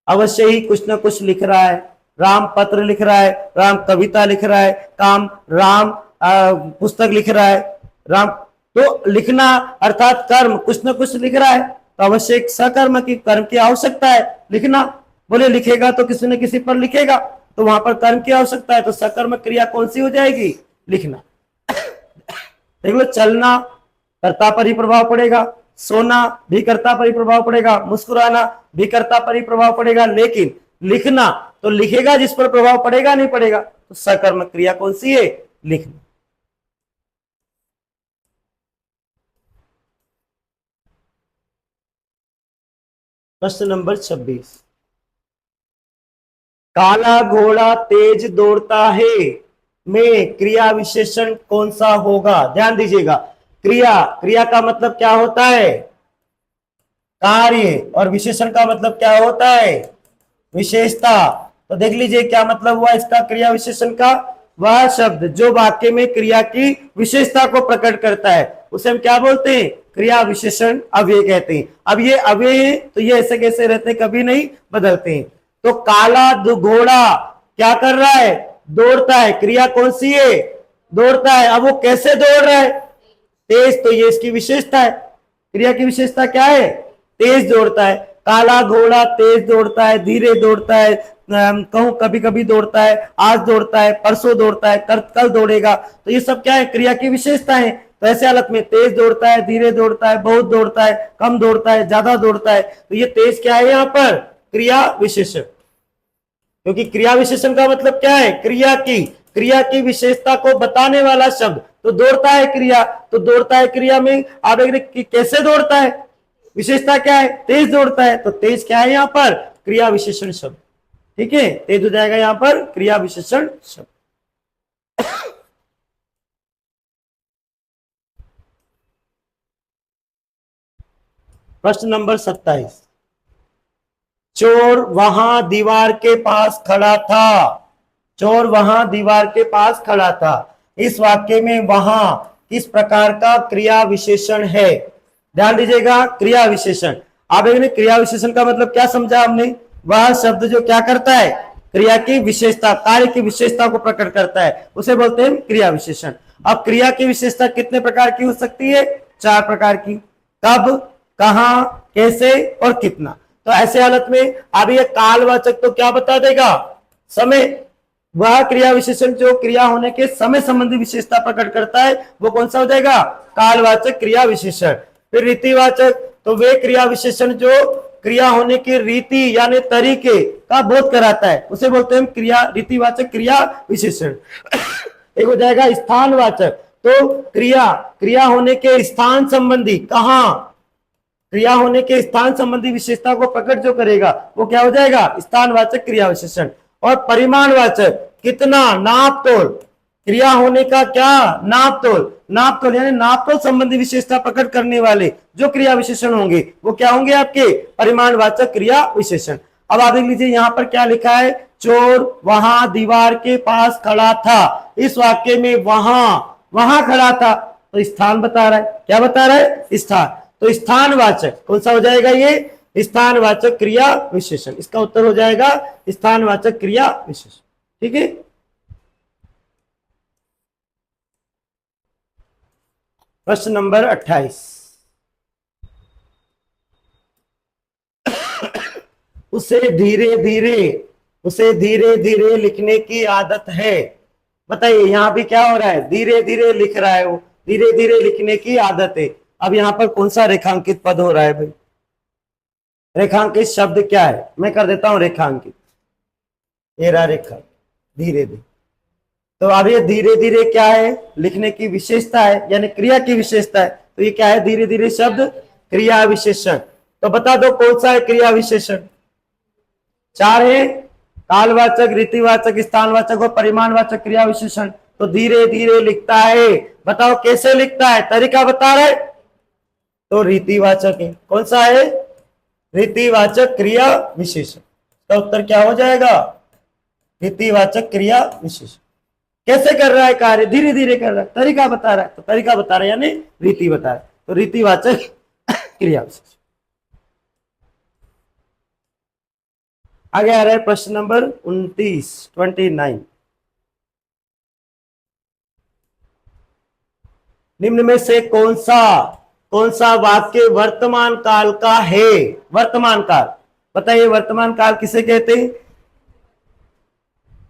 अवश्य ही कुछ ना कुछ लिख रहा है, राम पत्र लिख रहा है, राम कविता लिख रहा है, राम पुस्तक लिख रहा है, राम। तो लिखना अर्थात कर्म, कुछ ना कुछ लिख रहा है, तो अवश्य एक सकर्म की कर्म की आवश्यकता है, लिखना। बोले लिखेगा तो किसी न किसी पर लिखेगा, तो वहां पर कर्म की आवश्यकता है, तो सकर्म क्रिया कौन सी हो जाएगी? लिखना। देख लो, चलना कर्ता पर ही प्रभाव पड़ेगा, सोना भी कर्ता पर ही प्रभाव पड़ेगा, मुस्कुराना भी कर्ता पर ही प्रभाव पड़ेगा, लेकिन लिखना तो लिखेगा जिस पर प्रभाव पड़ेगा, नहीं पड़ेगा। तो सकर्मक क्रिया कौन सी है? लिखना। प्रश्न नंबर 26, काला घोड़ा तेज दौड़ता है में क्रिया विशेषण कौन सा होगा? ध्यान दीजिएगा, क्रिया, क्रिया का मतलब क्या होता है? कार्य। और विशेषण का मतलब क्या होता है? विशेषता। तो देख लीजिए क्या मतलब हुआ इसका, क्रिया विशेषण का? वह शब्द जो वाक्य में क्रिया की विशेषता को प्रकट करता है उसे हम क्या बोलते हैं? क्रिया विशेषण अव्यय कहते हैं। अब ये अव्यय है तो ये ऐसे कैसे रहते हैं, कभी नहीं बदलते हैं। तो काला घोड़ा क्या कर रहा है? दौड़ता है। क्रिया कौन सी है? दौड़ता है। अब वो कैसे दौड़ रहा है? तेज। तो ये इसकी विशेषता है। क्रिया की विशेषता क्या है? तेज दौड़ता है। काला घोड़ा तेज दौड़ता है, धीरे दौड़ता है, कहूं कभी कभी दौड़ता है, आज दौड़ता है, परसों दौड़ता है, कल दौड़ेगा। तो ये सब क्या है? क्रिया की विशेषता है। तो ऐसे हालत में तेज दौड़ता है, धीरे दौड़ता है, बहुत दौड़ता है, कम दौड़ता है, ज्यादा दौड़ता है। तो ये तेज क्या है यहाँ पर? क्रिया विशेषण। क्योंकि क्रिया विशेषण का मतलब क्या है? क्रिया की विशेषता को बताने वाला शब्द। तो दौड़ता है क्रिया, तो दौड़ता है क्रिया में आप कैसे दौड़ता है? विशेषता क्या है? तेज दौड़ता है। तो तेज क्या है यहाँ पर? क्रिया विशेषण शब्द। ठीक है, तेज हो जाएगा यहाँ पर क्रिया विशेषण शब्द। प्रश्न नंबर 27, चोर वहां दीवार के पास खड़ा था। चोर वहां दीवार के पास खड़ा था। इस वाक्य में वहां किस प्रकार का क्रिया विशेषण है? ध्यान दीजिएगा, क्रिया विशेषण। आप एक क्रिया विशेषण का मतलब क्या समझा हमने? वह शब्द जो क्या करता है? क्रिया की विशेषता, कार्य की विशेषता को प्रकट करता है, उसे बोलते हैं क्रिया विशेषण। अब क्रिया की विशेषता कितने प्रकार की हो सकती है? 4 प्रकार की। कब, कहां, कैसे और कितना। तो ऐसे हालत में अब ये कालवाचक तो क्या बता देगा? समय। वह क्रिया विशेषण जो क्रिया होने के समय संबंधी विशेषता प्रकट करता है वो कौन सा हो जाएगा? कालवाचक क्रिया विशेषण। फिर रीतिवाचक, तो वे क्रिया विशेषण जो क्रिया होने की रीति यानी तरीके का बोध कराता है उसे बोलते हैं क्रिया रीतिवाचक क्रिया विशेषण। एक हो जाएगा स्थानवाचक, तो क्रिया होने के स्थान संबंधी, कहां, क्रिया होने के स्थान संबंधी विशेषता को प्रकट जो करेगा वो क्या हो जाएगा? स्थानवाचक क्रिया विशेषण। और परिमाणवाचक, कितना, नाप तोल, क्रिया होने का क्या? नाप तोल यानी नाप तोल संबंधी विशेषता प्रकट करने वाले जो क्रिया विशेषण होंगे वो क्या होंगे? आपके परिमाणवाचक क्रिया विशेषण। अब आप देख लीजिए यहाँ पर क्या लिखा है? चोर वहां दीवार के पास खड़ा था। इस वाक्य में वहां खड़ा था, तो स्थान बता रहा है। क्या बता रहा है? स्थान। तो स्थानवाचक कौन सा हो जाएगा? ये स्थानवाचक क्रिया विशेषण। इसका उत्तर हो जाएगा स्थानवाचक क्रिया विशेषण। ठीक है। प्रश्न नंबर 28, उसे धीरे धीरे लिखने की आदत है। बताइए यहाँ भी क्या हो रहा है, धीरे धीरे लिख रहा है वो, धीरे धीरे लिखने की आदत है। अब यहाँ पर कौन सा रेखांकित पद हो रहा है भाई, रेखांकित शब्द क्या है, मैं कर देता हूं रेखांकित, ये रहा रेखा, धीरे धीरे। तो अब ये धीरे धीरे क्या है, लिखने की विशेषता है, यानी क्रिया की विशेषता है। तो ये क्या है, धीरे धीरे शब्द क्रिया विशेषण। तो बता दो कौन सा है क्रिया विशेषण, चार है, कालवाचक, रीतिवाचक, स्थानवाचक और परिमाणवाचक क्रिया विशेषण। तो धीरे धीरे लिखता है, बताओ कैसे लिखता है, तरीका बता रहे। तो रीतिवाचक है, कौन सा है, रीतिवाचक क्रिया विशेषण। तो उत्तर क्या हो जाएगा, रीतिवाचक क्रिया विशेषण। कैसे कर रहा है कार्य, धीरे धीरे कर रहा है, तरीका बता रहा है, तो तरीका बता रहा है यानी रीति बता रहा है, तो रीतिवाचक क्रिया विशेषण। आगे आ रहा है प्रश्न नंबर 29। निम्न में से कौन सा वाक्य वर्तमान काल का है, वर्तमान काल, बताइए वर्तमान काल किसे कहते हैं,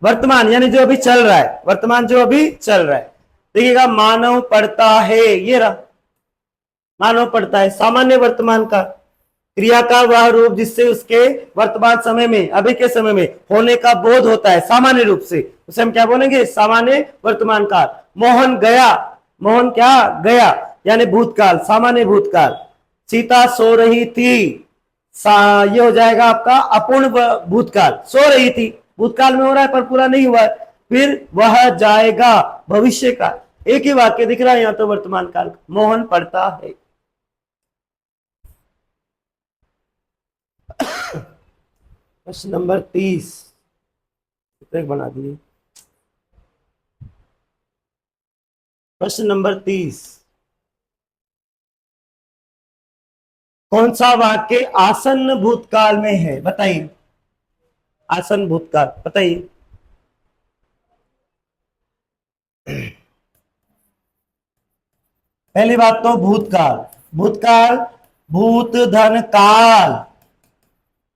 वर्तमान यानी जो अभी चल रहा है, वर्तमान जो अभी चल रहा है। देखिएगा, मानव पढ़ता है, ये रहा मानव पढ़ता है, सामान्य वर्तमान का, क्रिया का वह रूप जिससे उसके वर्तमान समय में, अभी के समय में होने का बोध होता है सामान्य रूप से, उसे हम क्या बोलेंगे, सामान्य वर्तमान काल। मोहन गया, मोहन क्या गया, यानी भूतकाल, सामान्य भूतकाल। सीता सो रही थी, ये हो जाएगा आपका अपूर्ण भूतकाल, सो रही थी, भूतकाल में हो रहा है पर पूरा नहीं हुआ है। फिर वह जाएगा, भविष्य काल। एक ही वाक्य दिख रहा है यहां तो वर्तमान काल, मोहन पढ़ता है। प्रश्न नंबर 30 बना दिए। प्रश्न नंबर 30, कौन सा वाक्य आसन्न भूतकाल में है, बताइए, आसन्न भूतकाल बताइए। पहली बात तो भूतकाल, भूतकाल भूत धन काल,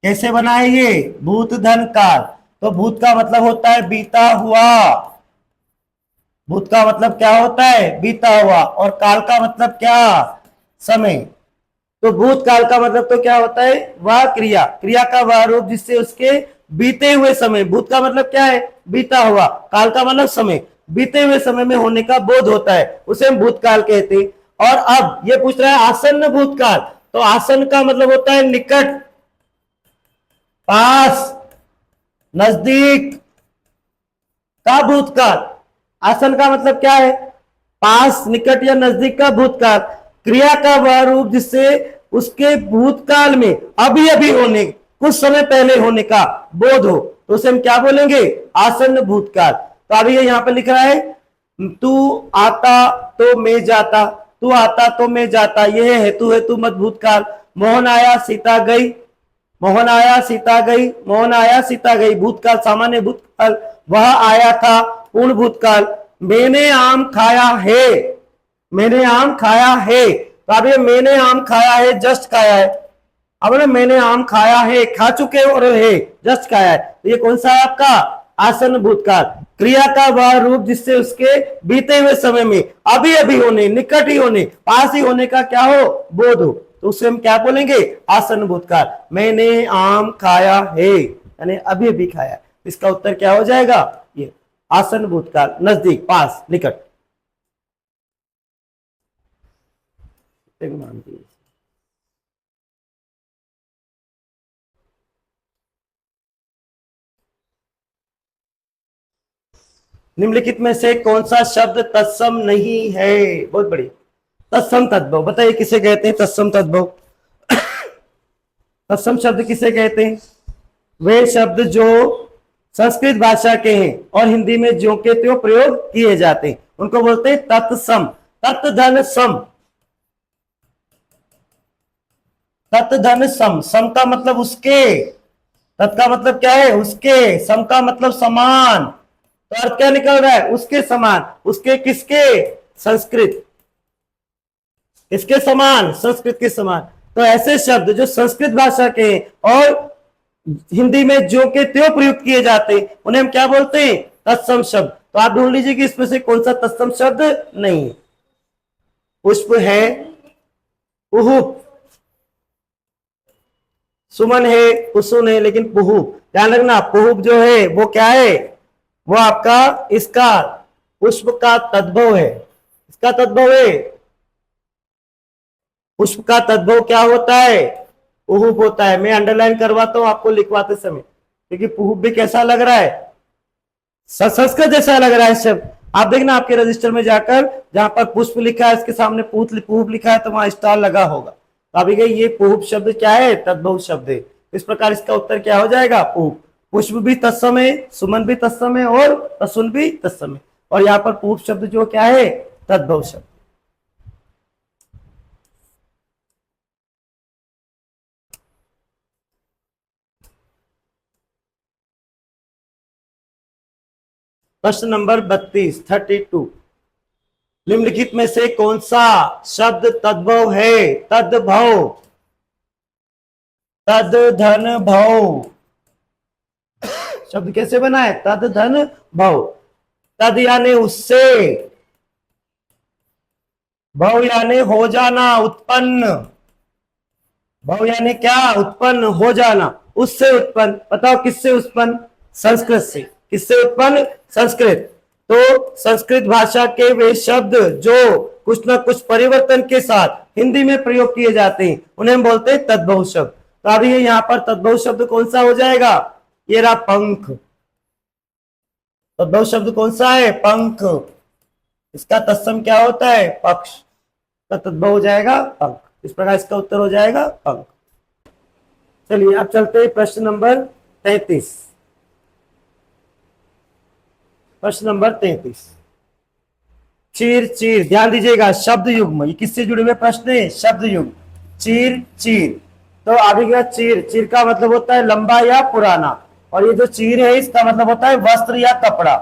कैसे बनाए ये, भूत धन काल। तो भूत का मतलब होता है बीता हुआ, भूत का मतलब क्या होता है, बीता हुआ, और काल का मतलब क्या, समय। तो भूतकाल का मतलब तो क्या होता है, वह क्रिया, क्रिया का वह रूप जिससे उसके बीते हुए समय, भूत का मतलब क्या है, बीता हुआ, काल का मतलब समय, बीते हुए समय में होने का बोध होता है, उसे हम भूतकाल कहते हैं। और अब ये पूछ रहा है आसन्न भूतकाल, तो आसन्न का मतलब होता है निकट, पास, नजदीक का भूतकाल। आसन्न का मतलब क्या है, पास, निकट या नजदीक का भूतकाल, क्रिया का वह रूप जिससे उसके भूतकाल में अभी अभी होने, कुछ समय पहले होने का बोध हो, तो उसे हम क्या बोलेंगे, आसन्न भूतकाल। तो अभी ये यहां पर लिख रहा है, तू आता तो मैं जाता, तू आता तो मैं जाता, यह है हेतु हेतु मत भूतकाल। मोहन आया सीता गई, मोहन आया सीता गई, मोहन आया सीता गई, भूतकाल सामान्य भूतकाल। वह आया था पूर्ण भूतकाल। मैंने आम खाया है, मैंने आम खाया है, तो अब ये मैंने आम खाया है जस्ट खाया है, अब ना मैंने आम खाया है, खा चुके और है, जस्ट खाया है, तो ये कौन सा है आपका, आसन्न भूतकाल। क्रिया का वह रूप जिससे उसके बीते हुए समय में अभी अभी होने, निकट ही होने, पास ही होने का क्या हो, बोध हो, तो उससे हम क्या बोलेंगे, आसन्न भूतकाल। मैंने आम खाया है यानी अभी अभी खाया, इसका उत्तर क्या हो जाएगा, ये आसन्न भूतकाल, नजदीक, पास, निकट। निम्नलिखित में से कौन सा शब्द तत्सम नहीं है, बहुत बढ़िया। तत्सम तद्भव, बताइए किसे कहते हैं तत्सम तद्भव। तत्सम शब्द किसे कहते हैं, वे शब्द जो संस्कृत भाषा के हैं और हिंदी में ज्यों के त्यों प्रयोग किए जाते हैं, उनको बोलते हैं तत्सम। तत् धन सम, तत् धन सम, सम का मतलब उसके, तत् का मतलब क्या है, उसके, सम का मतलब समान, तो अर्थ क्या निकल रहा है, उसके समान, उसके किसके, संस्कृत, इसके समान, संस्कृत के समान। तो ऐसे शब्द जो संस्कृत भाषा के और हिंदी में जो के त्यों प्रयुक्त किए जाते हैं, उन्हें हम क्या बोलते हैं, तत्सम शब्द, तो आप ढूंढ लीजिए कि इसमें से कौन सा तत्सम शब्द नहीं है। पुष्प है, पुहुप, सुमन है, कुसुम है, लेकिन पुहुप, ध्यान रखना पुहुप जो है वो क्या है, वो आपका इसका पुष्प का तद्भव है, इसका तद्भव है। पुष्प का तद्भव क्या होता है, पुहुप होता है। मैं अंडरलाइन करवाता हूं आपको लिखवाते समय, क्योंकि पुहुप भी कैसा लग रहा है, संस्कृत जैसा लग रहा है शब्द। आप देखना आपके रजिस्टर में जाकर, जहां पर पुष्प लिखा है इसके सामने पुहुप लिखा है, तो वहां स्टार लगा होगा। तो अभी गई ये पुहुप शब्द क्या है, तद्भव शब्द है। इस प्रकार इसका उत्तर क्या हो जाएगा, पुहुप। पुष्प भी तत्सम है, सुमन भी तत्सम है, और तसुन भी तत्सम है। और यहाँ पर पुहुप शब्द जो क्या है, तद्भव शब्द। प्रश्न नंबर 32 निम्नलिखित में से कौन सा शब्द तद्भव है, तद्भव, तद धन भव, शब्द कैसे बना है, तद धन भव। तद यानी उससे, भव यानी हो जाना, उत्पन्न, भव यानी क्या, उत्पन्न हो जाना, उससे उत्पन्न। बताओ किससे उत्पन्न, संस्कृत से। किससे उत्पन्न, संस्कृत। तो संस्कृत भाषा के वे शब्द जो कुछ न कुछ परिवर्तन के साथ हिंदी में प्रयोग किए जाते हैं, उन्हें हम बोलते हैं तद्भव शब्द। तो अभी यहाँ पर तद्भव शब्द कौन सा हो जाएगा, ये रहा पंख। तद्भव शब्द कौन सा है, पंख। इसका तत्सम क्या होता है, पक्ष, का तद्भव हो जाएगा पंख। इस प्रकार इसका उत्तर हो जाएगा पंख। चलिए अब चलते हैं प्रश्न नंबर 33। प्रश्न नंबर 33, चीर चीर, ध्यान दीजिएगा, शब्द युग्म, ये किससे जुड़े हुए प्रश्न है, शब्द युग्म। चीर चीर, तो अभी क्या, चीर, चीर का मतलब होता है लंबा या पुराना, और ये जो चीर है इसका मतलब होता है वस्त्र या कपड़ा।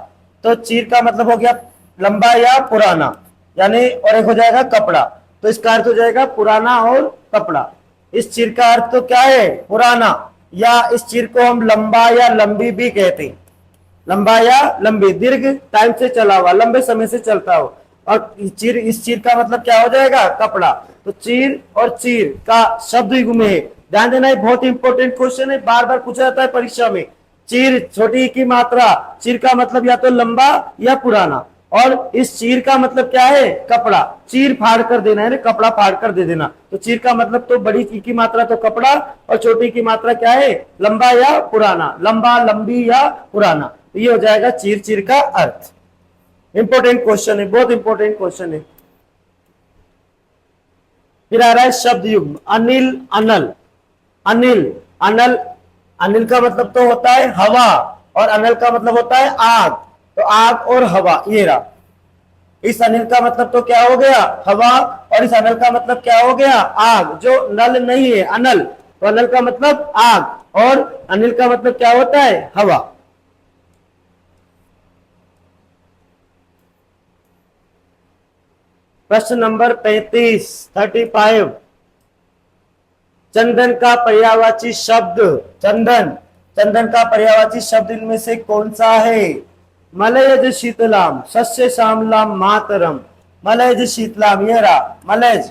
तो चीर का मतलब हो गया लंबा या पुराना, यानी, और एक हो जाएगा कपड़ा, तो इसका अर्थ हो जाएगा पुराना और कपड़ा। इस चीर का अर्थ तो क्या है, पुराना, या इस चीर को हम लंबा या लंबी भी कहते हैं। लंबा या लंबी, दीर्घ टाइम से चला हुआ, लंबे समय से चलता हो। और चीर, इस चीर का मतलब क्या हो जाएगा, कपड़ा। तो चीर और चीर का शब्द युग्म है। ध्यान देना, ये बहुत इंपॉर्टेंट क्वेश्चन है, बार बार पूछा जाता है परीक्षा में। चीर छोटी की मात्रा, चीर का मतलब या तो लंबा या पुराना, और इस चीर का मतलब क्या है, कपड़ा। चीर फाड़ कर देना है, कपड़ा फाड़ कर दे देना। तो चीर का मतलब तो बड़ी की मात्रा तो कपड़ा, और छोटी की मात्रा क्या है, लंबा या पुराना, लंबा, लंबी या पुराना। तो ये हो जाएगा चीर चीर का अर्थ। इंपॉर्टेंट क्वेश्चन है, बहुत इंपॉर्टेंट क्वेश्चन है। फिर आ रहा है शब्द युग्म, अनिल, अनल। अनिल, अनल, अनिल का मतलब तो होता है हवा, और अनल का मतलब होता है आग। तो आग और हवा, ये रहा। इस अनिल का मतलब तो क्या हो गया, हवा, और इस अनल का मतलब क्या हो गया, आग। जो नल नहीं है, अनल, तो अनल का मतलब आग, और अनिल का मतलब क्या होता है, हवा। प्रश्न नंबर 35 चंदन का पर्यायवाची शब्द, चंदन, चंदन का पर्यायवाची शब्द इनमें से कौन सा है, मलयज शीतलाम, सस्य श्यामलाम मातरम। मलयज शीतलाम, यह रहा मलयज।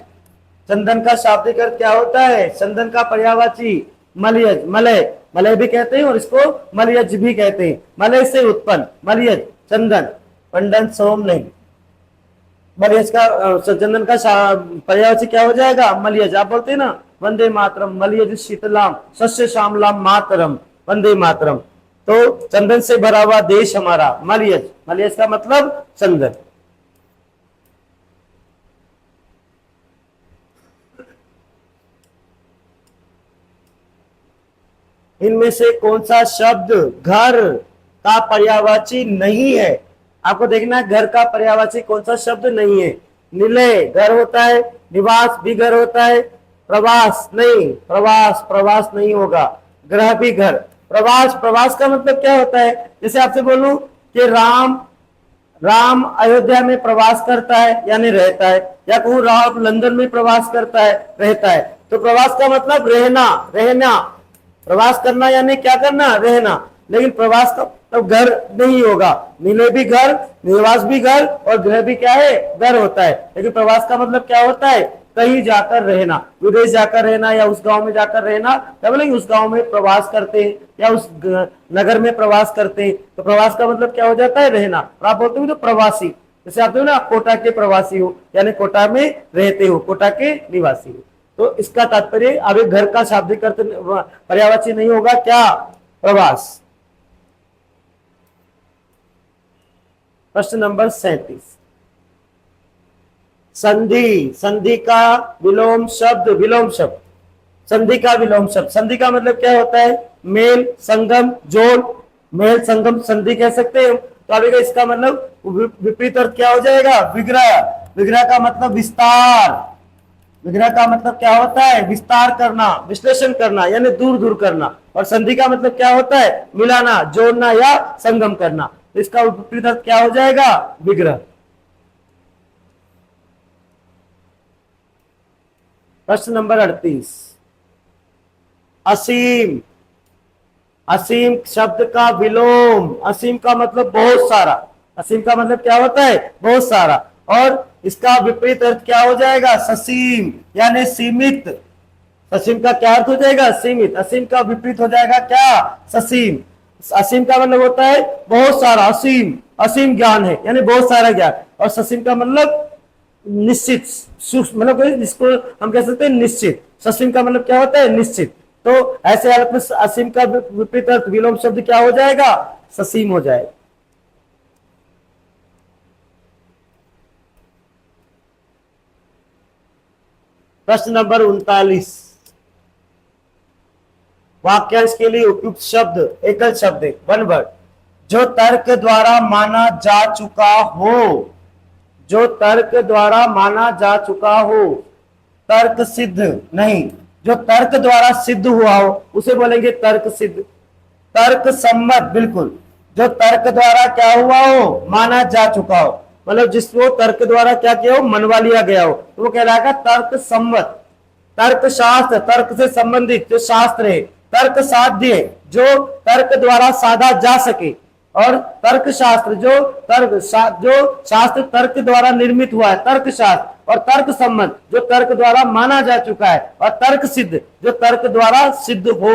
चंदन का शाब्दिक अर्थ क्या होता है, चंदन का पर्यायवाची मलयज, मलय, मलय भी कहते हैं और इसको मलयज भी कहते हैं। मलय से उत्पन्न, मलयज, चंदन, पंडन सोम नहीं। मलयज का, चंदन का पर्यायवाची क्या हो जाएगा, मलयज। आप बोलते हैं ना वंदे मातरम, मलयज शीतलाम, सस्य श्यामलाम मातरम, वंदे मातरम। तो चंदन से भरा हुआ देश हमारा, मलयज। मलयज का मतलब चंदन। इनमें से कौन सा शब्द घर का पर्यायवाची नहीं है। आपको देखना है घर का पर्यायवाची कौन सा शब्द नहीं है। निलय घर होता है, निवास भी घर होता है, प्रवास नहीं, प्रवास, प्रवास नहीं होगा, ग्रह भी घर। प्रवास, प्रवास का मतलब क्या होता है, जैसे आपसे बोलूं कि राम, राम अयोध्या में प्रवास करता है यानी रहता है, या कहूं राम लंदन में प्रवास करता है, रहता है। तो प्रवास का मतलब रहना, रहना, प्रवास करना यानी क्या करना, रहना। लेकिन प्रवास का तो घर नहीं होगा। निलय भी घर, निवास भी घर और गृह भी क्या है, घर होता है। लेकिन प्रवास का मतलब क्या होता है, कहीं जाकर रहना, विदेश जाकर रहना या उस गांव में जाकर रहना, क्या बोलेंगे, उस गांव में प्रवास करते हैं या उस नगर में प्रवास करते हैं। तो प्रवास का मतलब क्या हो जाता है, रहना। और आप बोलते हो तो प्रवासी, जैसे आप ना कोटा के प्रवासी हो, यानी कोटा में रहते हो, कोटा के निवासी हो। तो इसका तात्पर्य अब एक घर का शाब्दिक अर्थ पर्यायवाची नहीं होगा, क्या, प्रवास। प्रश्न नंबर 37, संधि, संधि का विलोम शब्द, विलोम शब्द, संधि का विलोम शब्द। संधि का मतलब क्या होता है, मेल, संगम, जोड़, मेल, संगम, संधि कह सकते हैं। तो अभी इसका मतलब विपरीत अर्थ क्या हो जाएगा, विग्रह। विग्रह का मतलब विस्तार, विग्रह का मतलब क्या होता है, विस्तार करना, विश्लेषण करना, यानी दूर दूर करना। और संधि का मतलब क्या होता है, मिलाना, जोड़ना या संगम करना। तो इसका विपरीत अर्थ क्या हो जाएगा, विग्रह। प्रश्न नंबर 38, असीम, असीम शब्द का विलोम। असीम का मतलब बहुत सारा, असीम का मतलब क्या होता है, बहुत सारा। और इसका विपरीत अर्थ क्या हो जाएगा, ससीम, यानी सीमित। ससीम का क्या अर्थ हो जाएगा, सीमित। असीम का विपरीत हो जाएगा क्या, ससीम। असीम का मतलब होता है बहुत सारा, असीम, असीम ज्ञान है, यानी बहुत सारा ज्ञान। और ससीम का मतलब निश्चित, सूक्ष्म, मतलब जिसको हम कह सकते हैं निश्चित। ससीम का मतलब क्या होता है, निश्चित। तो ऐसे हालत में असीम का विपरीत अर्थ विलोम शब्द क्या हो जाएगा, ससीम हो जाएगा। प्रश्न नंबर 39, वाक्यांश के लिए उपयुक्त शब्द, एकल शब्द, वन वर्ड। जो तर्क द्वारा माना जा चुका हो, जो तर्क द्वारा माना जा चुका हो, तर्क सिद्ध नहीं। जो तर्क द्वारा सिद्ध हुआ हो उसे बोलेंगे तर्क सिद्ध। तर्क सम्मत, बिल्कुल, जो तर्क द्वारा क्या हुआ हो, माना जा चुका हो, मतलब जिसको तर्क द्वारा क्या किया हो, मनवा लिया गया हो, तो वो कहलाएगा तर्क सम्मत। तर्क शास्त्र, तर्क से संबंधित जो शास्त्र है। तर्क साध्य, जो तर्क द्वारा साधा जा सके। और तर्क शास्त्र, जो शास्त्र तर्क द्वारा निर्मित हुआ है, तर्क शास्त्र। और तर्क सम्मत, जो तर्क द्वारा माना जा चुका है। और तर्क सिद्ध, जो तर्क द्वारा सिद्ध हो।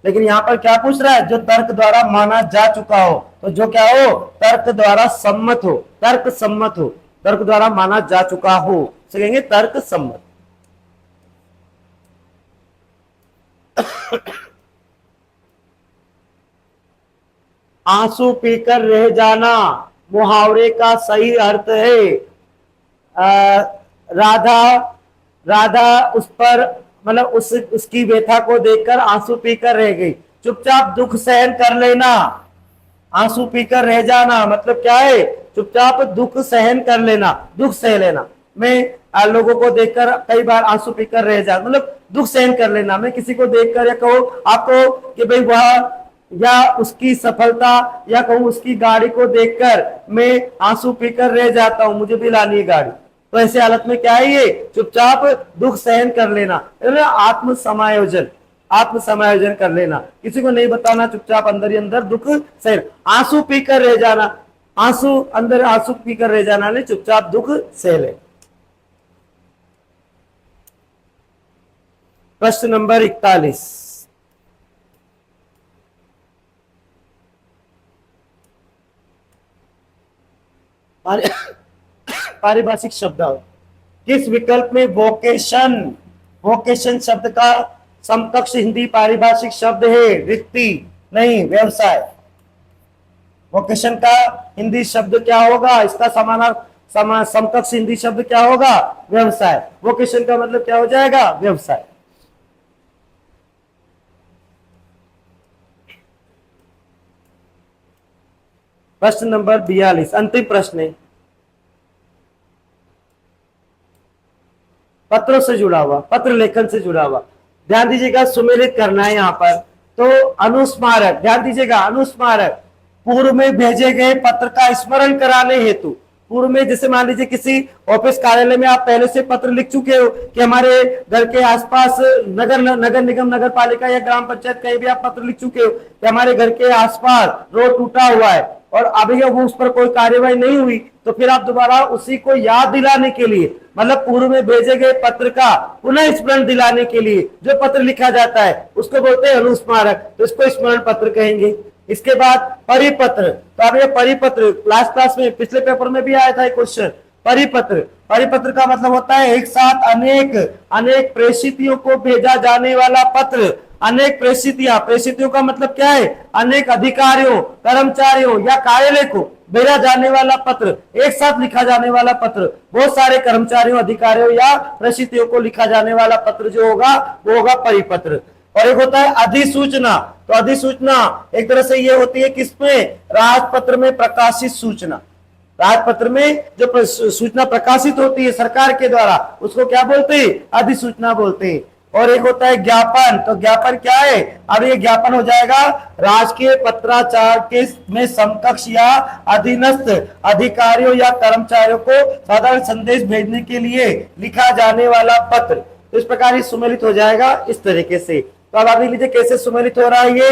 लेकिन यहाँ पर क्या पूछ रहा है, जो तर्क द्वारा माना जा चुका हो, तो जो क्या हो, तर्क द्वारा सम्मत हो, तर्क सम्मत हो, तर्क द्वारा माना जा चुका हो, कहेंगे तर्क सम्मत। आंसू पीकर रह जाना मुहावरे का सही अर्थ है। राधा, राधा उस पर, मतलब उसकी व्यथा को देखकर आंसू पीकर रह गई। चुपचाप दुख सहन कर लेना। आंसू पीकर रह जाना मतलब क्या है, चुपचाप दुख सहन कर लेना, दुख सह लेना। मैं लोगों को देखकर कई बार आंसू पीकर रह जा, मतलब दुख सहन कर लेना। मैं किसी को देखकर या कहो आपको कि भाई वह, या उसकी सफलता, या कहूँ उसकी गाड़ी को देखकर मैं आंसू पीकर रह जाता हूं, मुझे भी लानी है गाड़ी। तो ऐसे हालत में क्या है, ये चुपचाप दुख सहन कर लेना, आत्म समायोजन, आत्म समायोजन कर लेना। किसी को नहीं बताना, चुपचाप अंदर ही अंदर दुख सहन। आंसू पीकर रह जाना, आंसू अंदर आंसू पीकर रह जाना नहीं, चुपचाप दुख सह ले। प्रश्न नंबर 41, पारिभाषिक शब्द। किस विकल्प में वोकेशन, वोकेशन शब्द का समकक्ष हिंदी पारिभाषिक शब्द है, रिक्ति नहीं, व्यवसाय। वोकेशन का हिंदी शब्द क्या होगा, इसका समकक्ष हिंदी शब्द क्या होगा, व्यवसाय। वोकेशन का मतलब क्या हो जाएगा, व्यवसाय। प्रश्न नंबर 42, अंतिम प्रश्न है, पत्रों से जुड़ा हुआ, पत्र लेखन से जुड़ा हुआ। ध्यान दीजिएगा, सुमेलित करना है यहाँ पर। तो अनुस्मारक, ध्यान दीजिएगा, अनुस्मारक पूर्व में भेजे गए पत्र का स्मरण कराने हेतु। पूर्व में जैसे मान लीजिए किसी ऑफिस कार्यालय में आप पहले से पत्र लिख चुके हो कि हमारे घर के आसपास नगर निगम, नगर पालिका या ग्राम पंचायत कहीं भी आप पत्र लिख चुके हो कि हमारे घर के आसपास रोड टूटा हुआ है और अभी वो उस पर कोई कार्यवाही नहीं हुई, तो फिर आप दोबारा उसी को याद दिलाने के लिए, मतलब पूर्व में भेजे गए पत्र का पुनः स्मरण दिलाने के लिए जो पत्र लिखा जाता है उसको बोलते हैं अनुस्मारक, तो इसको स्मरण पत्र कहेंगे। इसके बाद परिपत्र, तो अब ये परिपत्र लास्ट क्लास में पिछले पेपर में भी आया था क्वेश्चन। परिपत्र का मतलब होता है एक साथ अनेक प्रेषितियों को भेजा जाने वाला पत्र। अनेक प्रेषितियों का मतलब क्या है? अनेक अधिकारियों, कर्मचारियों या कार्यालय को भेजा जाने वाला पत्र, एक साथ लिखा जाने वाला पत्र, बहुत सारे कर्मचारियों, अधिकारियों या प्रेषितियों को लिखा जाने वाला पत्र जो होगा वो होगा परिपत्र। और एक होता है अधिसूचना, तो अधिसूचना एक तरह से ये होती है किसमें? राजपत्र में प्रकाशित सूचना। राजपत्र में जो सूचना प्रकाशित होती है सरकार के द्वारा उसको क्या बोलते हैं? अधिसूचना बोलते हैं। और एक होता है ज्ञापन, तो ज्ञापन क्या है? अब ये ज्ञापन हो जाएगा राजकीय पत्राचार के में समकक्ष या अधीनस्थ अधिकारियों या कर्मचारियों को साधारण संदेश भेजने के लिए लिखा जाने वाला पत्र। तो इस प्रकार ये सुमेलित हो जाएगा इस तरीके से। तो अब आप देख लीजिए कैसे सुमेलित हो रहा है। ये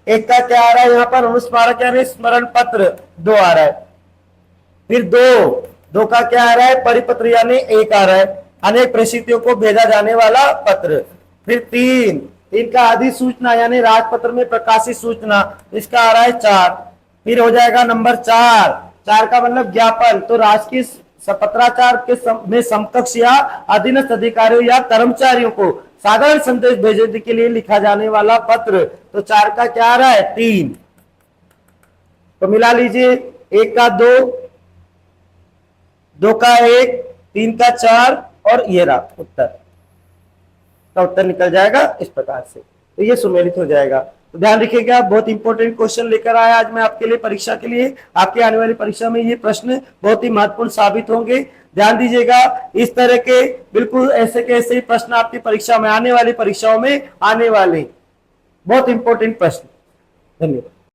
एक का क्या आ रहा है यहाँ पर? अनुस्मारक यानी स्मरण पत्र 2 आ रहा है। फिर दो का क्या आ रहा है? परिपत्र यानी 1 आ रहा है, अनेक प्रेषितियों को भेजा जाने वाला पत्र। फिर 3 का अधिसूचना यानी राजपत्र में प्रकाशित सूचना, इसका आ रहा है 4। फिर हो जाएगा नंबर 4 का मतलब ज्ञापन, तो राजकीय पत्राचार के में समकक्ष या अधीनस्थ अधिकारियों या कर्मचारियों को साधारण संदेश भेजने के लिए लिखा जाने वाला पत्र। तो 4 का क्या आ रहा है? 3। तो मिला लीजिए 1 का 2 का 1, 3 का 4 और ये रहा उत्तर का उत्तर निकल जाएगा इस प्रकार से। तो ये सुमेलित हो जाएगा। तो ध्यान रखिएगा, बहुत इंपॉर्टेंट क्वेश्चन लेकर आया आज मैं आपके लिए परीक्षा के लिए। आपके आने वाली परीक्षा में ये प्रश्न बहुत ही महत्वपूर्ण साबित होंगे। ध्यान दीजिएगा, इस तरह के बिल्कुल ऐसे के ऐसे ही प्रश्न आपकी परीक्षा में आने वाली परीक्षाओं में आने वाले बहुत इंपॉर्टेंट प्रश्न। धन्यवाद।